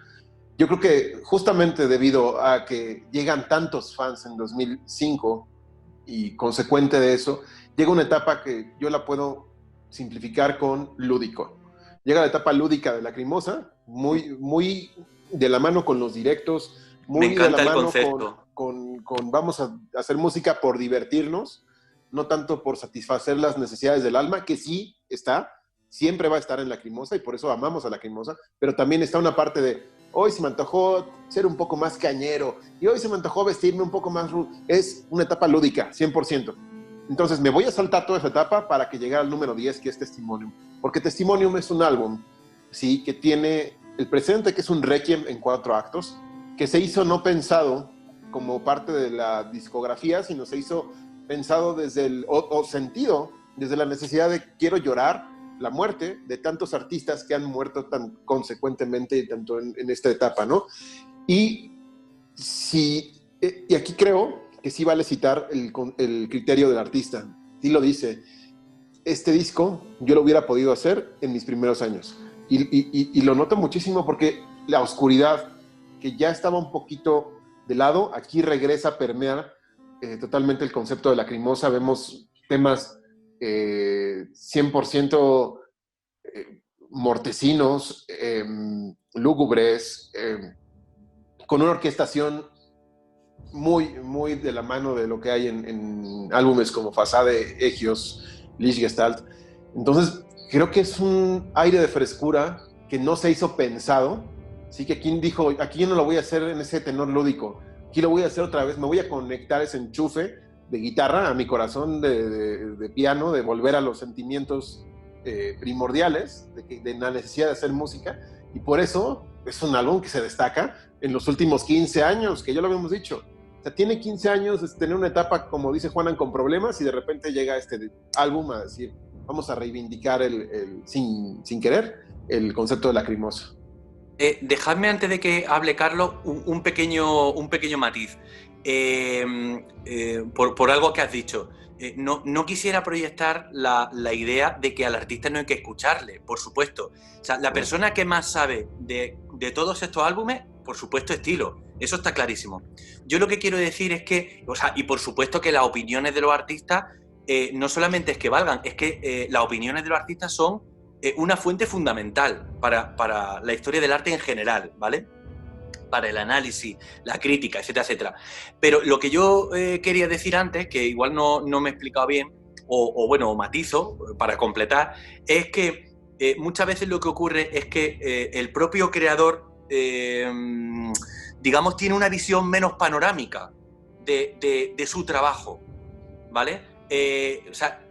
Yo creo que justamente debido a que llegan tantos fans en 2005 y consecuente de eso, llega una etapa que yo la puedo simplificar con lúdico. Llega la etapa lúdica de Lacrimosa, muy de la mano con los directos, muy me encanta de la el mano concepto. con vamos a hacer música por divertirnos, no tanto por satisfacer las necesidades del alma, que sí está, siempre va a estar en Lacrimosa y por eso amamos a Lacrimosa, pero también está una parte de hoy se me antojó ser un poco más cañero y hoy se me antojó vestirme un poco más rudo. Es una etapa lúdica, 100%. Entonces me voy a saltar toda esa etapa para que llegue al número 10, que es Testimonium, porque Testimonium es un álbum, ¿sí? Que tiene el presente, que es un requiem en 4 actos, que se hizo no pensado como parte de la discografía, sino se hizo pensado desde sentido desde la necesidad de quiero llorar la muerte de tantos artistas que han muerto tan consecuentemente tanto en esta etapa, ¿no? Y aquí creo que sí vale citar el criterio del artista. Sí lo dice, este disco yo lo hubiera podido hacer en mis primeros años. Y lo noto muchísimo porque la oscuridad, que ya estaba un poquito de lado, aquí regresa a permear totalmente el concepto de Lacrimosa. Vemos temas 100% mortecinos, lúgubres, con una orquestación muy de la mano de lo que hay en álbumes como Fasade, Egios, Lichtgestalt. Entonces, creo que es un aire de frescura que no se hizo pensado. Así que aquí dijo, aquí yo no lo voy a hacer en ese tenor lúdico, aquí lo voy a hacer otra vez, me voy a conectar ese enchufe de guitarra a mi corazón de piano, de volver a los sentimientos primordiales, de la necesidad de hacer música, y por eso es un álbum que se destaca en los últimos 15 años, que ya lo habíamos dicho. O sea, tiene 15 años de tener una etapa, como dice Juanan, con problemas, y de repente llega este álbum a decir, vamos a reivindicar sin querer el concepto de Lacrimosa. Dejadme, antes de que hable Carlos, un pequeño matiz. Por algo que has dicho. No quisiera proyectar la idea de que al artista no hay que escucharle, por supuesto. O sea, la persona que más sabe de todos estos álbumes, por supuesto, es Tilo. Eso está clarísimo. Yo lo que quiero decir es que, o sea, y por supuesto que las opiniones de los artistas no solamente es que valgan, es que las opiniones de los artistas son una fuente fundamental para la historia del arte en general, ¿vale? Para el análisis, la crítica, etcétera, etcétera. Pero lo que yo quería decir antes, que igual no me he explicado bien, o matizo para completar, es que muchas veces lo que ocurre es que el propio creador digamos, tiene una visión menos panorámica de su trabajo, ¿vale? O sea,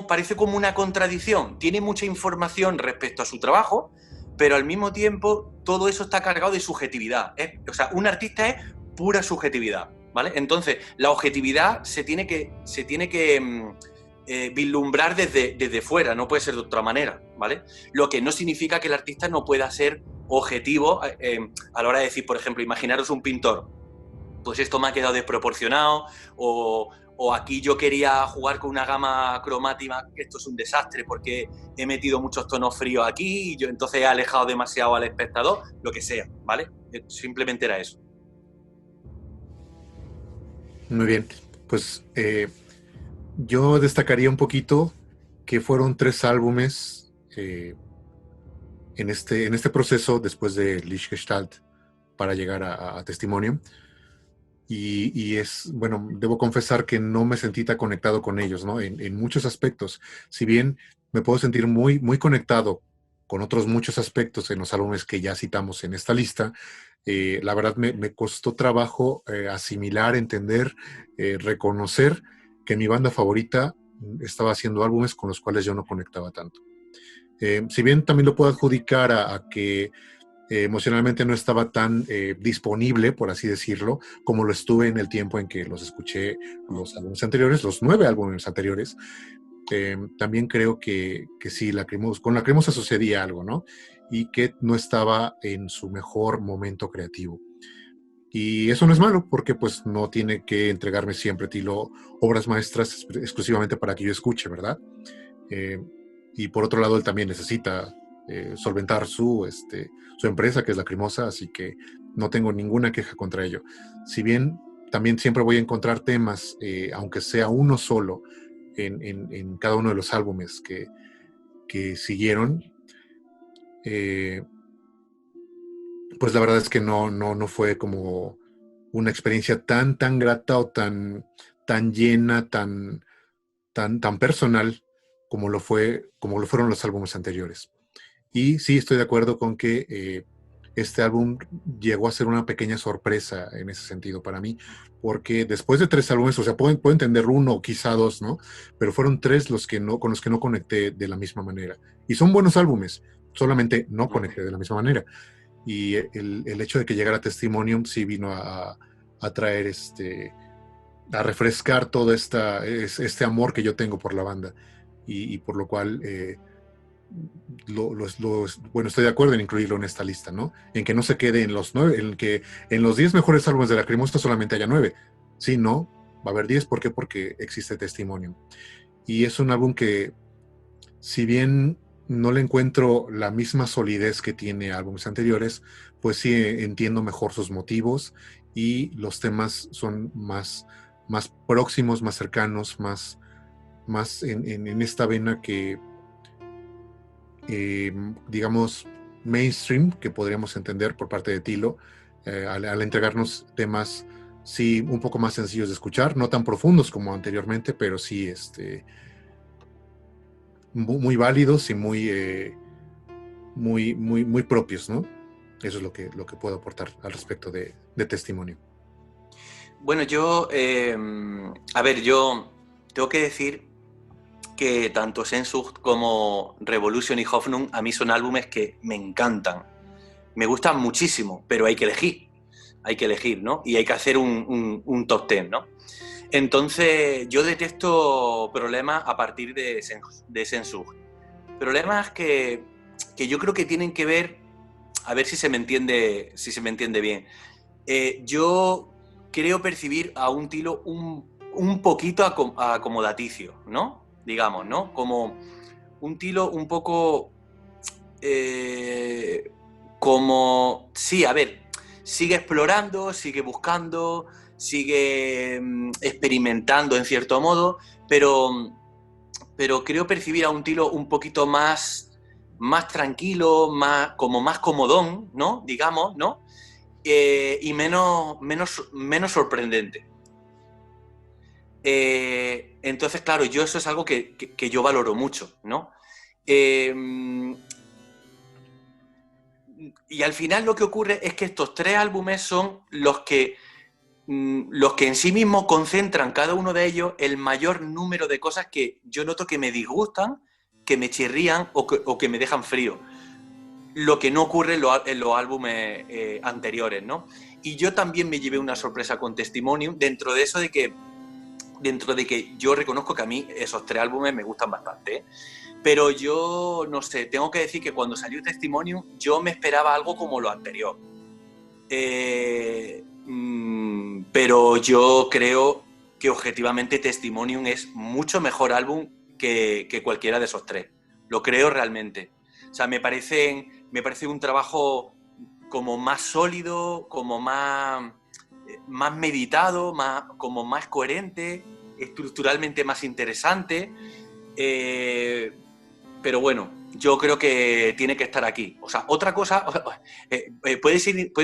parece como una contradicción. Tiene mucha información respecto a su trabajo, pero al mismo tiempo todo eso está cargado de subjetividad. O sea, un artista es pura subjetividad, ¿vale? Entonces, la objetividad se tiene que vislumbrar desde fuera, no puede ser de otra manera, ¿vale? Lo que no significa que el artista no pueda ser objetivo a la hora de decir, por ejemplo, imaginaros un pintor, pues esto me ha quedado desproporcionado, o aquí yo quería jugar con una gama cromática, esto es un desastre porque he metido muchos tonos fríos aquí y yo entonces he alejado demasiado al espectador, lo que sea, ¿vale? Simplemente era eso. Muy bien, pues yo destacaría un poquito que fueron 3 álbumes en este proceso después de Lichtgestalt para llegar a Testimonium. Y es, bueno, debo confesar que no me sentí tan conectado con ellos, ¿no? En muchos aspectos. Si bien me puedo sentir muy, muy conectado con otros muchos aspectos en los álbumes que ya citamos en esta lista, la verdad me costó trabajo asimilar, entender, reconocer que mi banda favorita estaba haciendo álbumes con los cuales yo no conectaba tanto. Si bien también lo puedo adjudicar a que emocionalmente no estaba tan disponible, por así decirlo, como lo estuve en el tiempo en que los escuché los álbumes anteriores, los 9 álbumes anteriores. También creo que sí, con Lacrimosa sucedía algo, ¿no? Y que no estaba en su mejor momento creativo. Y eso no es malo, porque pues no tiene que entregarme siempre, Tilo, obras maestras exclusivamente para que yo escuche, ¿verdad? Y por otro lado, él también necesita solventar su empresa, que es Lacrimosa, así que no tengo ninguna queja contra ello. Si bien también siempre voy a encontrar temas, aunque sea uno solo, en cada uno de los álbumes que siguieron, pues la verdad es que no fue como una experiencia tan grata o tan llena, tan personal como lo fueron los álbumes anteriores. Y sí, estoy de acuerdo con que este álbum llegó a ser una pequeña sorpresa en ese sentido para mí, porque después de 3 álbumes, o sea, puedo entender 1 o quizá 2, ¿no? Pero fueron 3 con los que no conecté de la misma manera. Y son buenos álbumes, solamente no conecté de la misma manera. Y el hecho de que llegara Testimonium sí vino a traer a refrescar todo este amor que yo tengo por la banda, y por lo cual bueno, estoy de acuerdo en incluirlo en esta lista, ¿no? En que no se quede en los 9, en que en los 10 mejores álbumes de Lacrimosa solamente haya 9. Sí, no, va a haber 10, ¿por qué? Porque existe Testimonium. Y es un álbum que, si bien no le encuentro la misma solidez que tiene álbumes anteriores, pues sí entiendo mejor sus motivos y los temas son más próximos, más cercanos, más en esta vena que, digamos, mainstream, que podríamos entender por parte de Tilo, al entregarnos temas, sí, un poco más sencillos de escuchar, no tan profundos como anteriormente, pero sí muy válidos y muy propios, ¿no? Eso es lo que puedo aportar al respecto de Testimonio. Bueno, yo tengo que decir que tanto Sehnsucht como Revolution y Hoffnung a mí son álbumes que me encantan. Me gustan muchísimo, pero hay que elegir, ¿no? Y hay que hacer un top 10, ¿no? Entonces, yo detesto problemas a partir de Sehnsucht. Problemas que yo creo que tienen que ver, a ver si se me entiende bien. Yo creo percibir a un Tilo un poquito acomodaticio, ¿no? Digamos, ¿no? Como un Tilo un poco como, sí, a ver, sigue explorando, sigue buscando, sigue experimentando en cierto modo, pero creo percibir a un Tilo un poquito más tranquilo, como más comodón, ¿no? Digamos, ¿no? Y menos sorprendente. Entonces, claro, eso es algo que yo valoro mucho, ¿no? Y al final lo que ocurre es que estos 3 álbumes son los que en sí mismos concentran cada uno de ellos el mayor número de cosas que yo noto que me disgustan, que me chirrían o que me dejan frío. Lo que no ocurre en los álbumes anteriores, ¿no? Y yo también me llevé una sorpresa con Testimonium, dentro de que yo reconozco que a mí esos 3 álbumes me gustan bastante, ¿eh? Pero yo, no sé, tengo que decir que cuando salió Testimonium yo me esperaba algo como lo anterior. Pero yo creo que objetivamente Testimonium es mucho mejor álbum que cualquiera de esos 3. Lo creo realmente. O sea, me parece un trabajo como más sólido, como más meditado, como más coherente, estructuralmente más interesante. Pero bueno, yo creo que tiene que estar aquí. O sea, otra cosa, puede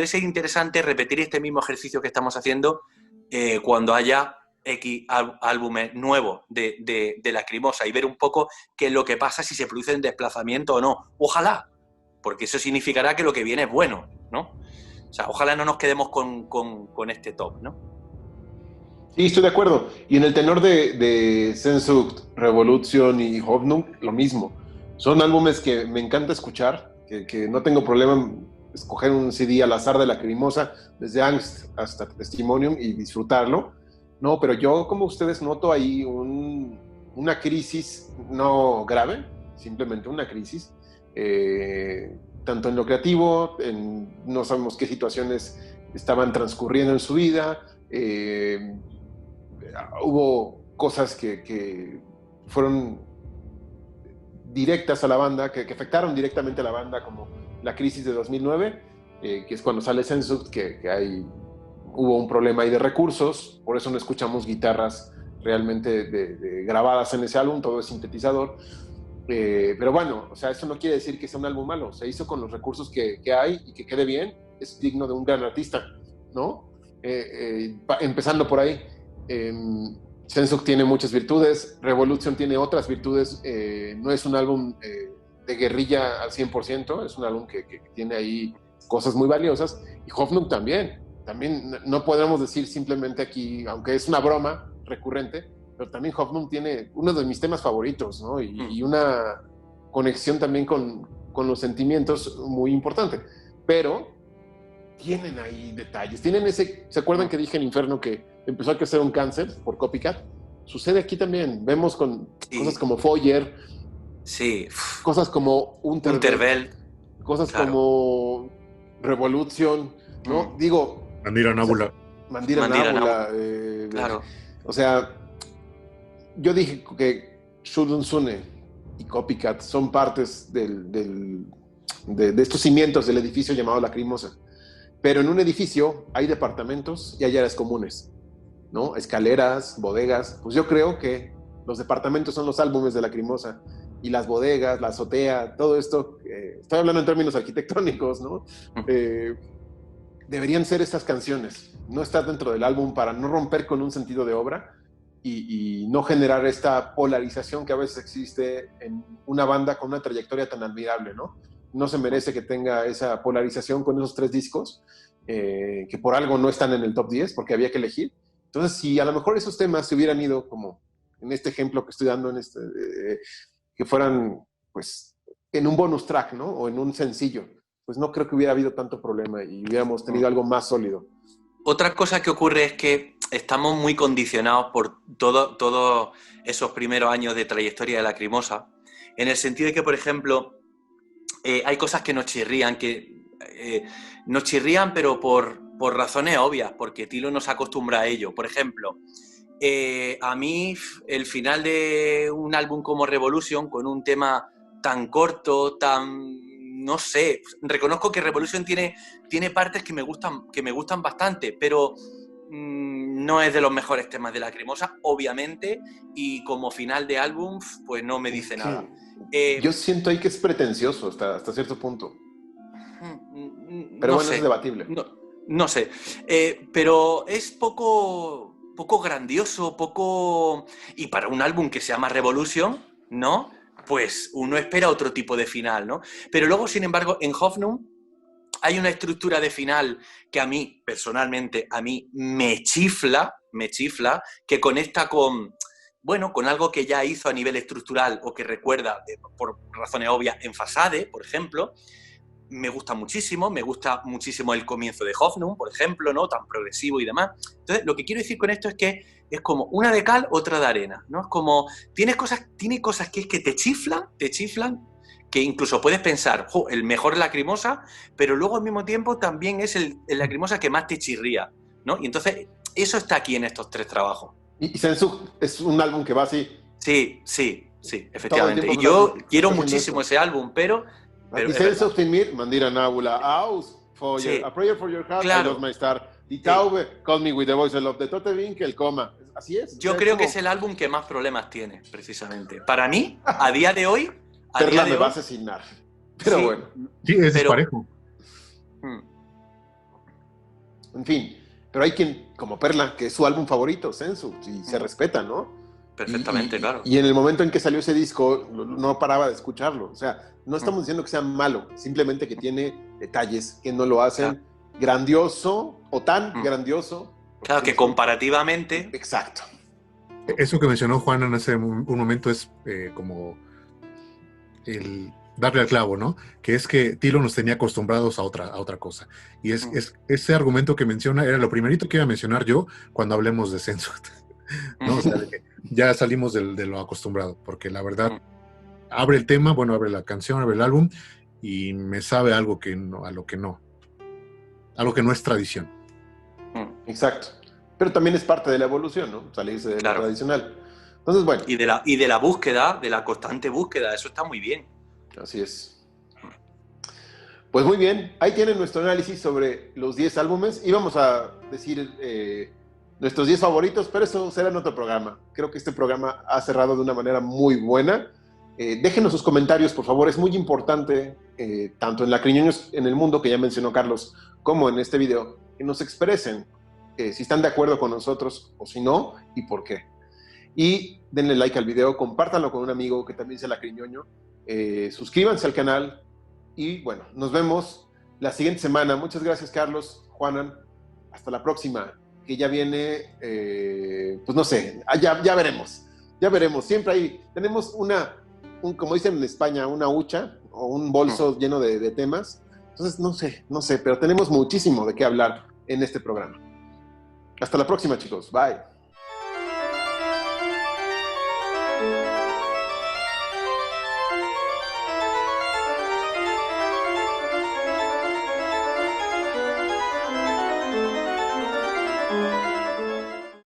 ser interesante repetir este mismo ejercicio que estamos haciendo cuando haya X álbumes nuevos de Lacrimosa y ver un poco qué es lo que pasa, si se producen desplazamientos o no. Ojalá, porque eso significará que lo que viene es bueno, ¿no? O sea, ojalá no nos quedemos con este top, ¿no? Sí, estoy de acuerdo. Y en el tenor de Sehnsucht, Revolution y Hoffnung, lo mismo. Son álbumes que me encanta escuchar, que no tengo problema en escoger un CD al azar de Lacrimosa, desde Angst hasta Testimonium, y disfrutarlo. No, pero yo, como ustedes, noto ahí una crisis no grave, simplemente una crisis, tanto en lo creativo, no sabemos qué situaciones estaban transcurriendo en su vida, hubo cosas que fueron directas a la banda, que afectaron directamente a la banda, como la crisis de 2009, que es cuando sale Sehnsucht, que hubo un problema ahí de recursos, por eso no escuchamos guitarras realmente grabadas en ese álbum, todo es sintetizador. Pero bueno, o sea, eso no quiere decir que sea un álbum malo, se hizo con los recursos que hay y que quede bien, es digno de un gran artista, ¿no? Empezando por ahí. Sehnsucht tiene muchas virtudes, Revolution tiene otras virtudes, no es un álbum de guerrilla al 100%, es un álbum que tiene ahí cosas muy valiosas, y Hoffnung también no podemos decir simplemente aquí, aunque es una broma recurrente, pero también Hoffnung tiene uno de mis temas favoritos, ¿no? Y una conexión también con los sentimientos muy importante, pero tienen ahí detalles, tienen ese, ¿se acuerdan que dije en Inferno que empezó a crecer un cáncer por Copycat? Sucede aquí también, vemos con cosas como Foyer, sí, cosas como Unterwelt, cosas como Revolution, ¿no? Digo, Mandira Nábula. Mandira Nábula, claro. O sea, yo dije que Shudun Sune y Copycat son partes de estos cimientos del edificio llamado Lacrimosa. Pero en un edificio hay departamentos y hay áreas comunes, ¿no? Escaleras, bodegas. Pues yo creo que los departamentos son los álbumes de Lacrimosa y las bodegas, la azotea, todo esto, estoy hablando en términos arquitectónicos, ¿no? Deberían ser estas canciones, no estar dentro del álbum para no romper con un sentido de obra y no generar esta polarización que a veces existe en una banda con una trayectoria tan admirable, ¿no? No se merece que tenga esa polarización con esos 3 discos, que por algo no están en el top 10, porque había que elegir. Entonces, si a lo mejor esos temas se hubieran ido, como en este ejemplo que estoy dando, que fueran, pues, en un bonus track, ¿no? O en un sencillo, pues no creo que hubiera habido tanto problema y hubiéramos tenido algo más sólido. Otra cosa que ocurre es que estamos muy condicionados por todos esos primeros años de trayectoria de Lacrimosa, en el sentido de que, por ejemplo, hay cosas que nos chirrían, pero por razones obvias, porque Tilo nos acostumbra a ello. Por ejemplo, a mí el final de un álbum como Revolution, con un tema tan corto, no sé, reconozco que Revolution tiene partes que me gustan bastante, pero no es de los mejores temas de Lacrimosa, obviamente, y como final de álbum, pues no me dice nada. Yo siento ahí que es pretencioso hasta cierto punto. Pero no bueno, sé, es debatible. No sé, pero es poco grandioso, y para un álbum que se llama Revolution, ¿no? Pues uno espera otro tipo de final, ¿no? Pero luego, sin embargo, en Hoffnung hay una estructura de final que a mí, personalmente, a mí me chifla, que conecta con, bueno, con algo que ya hizo a nivel estructural o que recuerda, por razones obvias, en Fasade, por ejemplo. Me gusta muchísimo el comienzo de Hoffnung, por ejemplo, ¿no? Tan progresivo y demás. Entonces, lo que quiero decir con esto es que es como una de cal, otra de arena, ¿no? Es como, tiene cosas que es que te chiflan, que incluso puedes pensar, el mejor Lacrimosa, pero luego al mismo tiempo también es el Lacrimosa que más te chirría, ¿no? Y entonces, eso está aquí en estos 3 trabajos. Y Sensu es un álbum que va así. Sí, efectivamente. Y yo quiero muchísimo ese álbum, pero y Sense of Mir, Mandira Nábula, Aus, A Prayer for Your Heart, I Lost My Star, Die Taube, Call Me With The Voice of Love, de Tote Winkel, Coma. Así es. Yo creo que es el álbum que más problemas tiene, precisamente. Para mí, a día de hoy... Perla me va a asesinar. Pero bueno. Sí, es parejo. En fin, pero hay quien, como Perla, que es su álbum favorito, Sensu, y se respeta, ¿no? Perfectamente, claro. Y en el momento en que salió ese disco, no paraba de escucharlo. O sea, no estamos diciendo que sea malo, simplemente que tiene detalles que no lo hacen grandioso o tan grandioso. Claro, que comparativamente... Exacto. Eso que mencionó Juan en ese un momento es como el darle al clavo, ¿no? Que es que Tilo nos tenía acostumbrados a otra cosa. Y es ese argumento que menciona era lo primerito que iba a mencionar yo cuando hablemos de Sensu. ¿No? O sea, ya salimos de lo acostumbrado, porque la verdad abre el tema, bueno, abre la canción, abre el álbum y me sabe algo que no, algo que no es tradición. Exacto. Pero también es parte de la evolución, ¿no? Salirse de lo tradicional. Entonces, bueno. Y de la búsqueda, de la constante búsqueda, eso está muy bien. Así es. Pues muy bien, ahí tienen nuestro análisis sobre los 10 álbumes. Íbamos a decir nuestros 10 favoritos, pero eso será en otro programa. Creo que este programa ha cerrado de una manera muy buena. Déjenos sus comentarios, por favor. Es muy importante, tanto en Lacriñoños en el Mundo, que ya mencionó Carlos, como en este video, que nos expresen si están de acuerdo con nosotros o si no, y por qué. Y denle like al video, compártanlo con un amigo que también sea lacriñoño, suscríbanse al canal y bueno, nos vemos la siguiente semana. Muchas gracias, Carlos, Juanan, hasta la próxima, que ya viene, pues no sé, ya veremos, siempre ahí tenemos como dicen en España, una hucha o un bolso lleno de temas. Entonces no sé, pero tenemos muchísimo de qué hablar en este programa. Hasta la próxima, chicos, bye.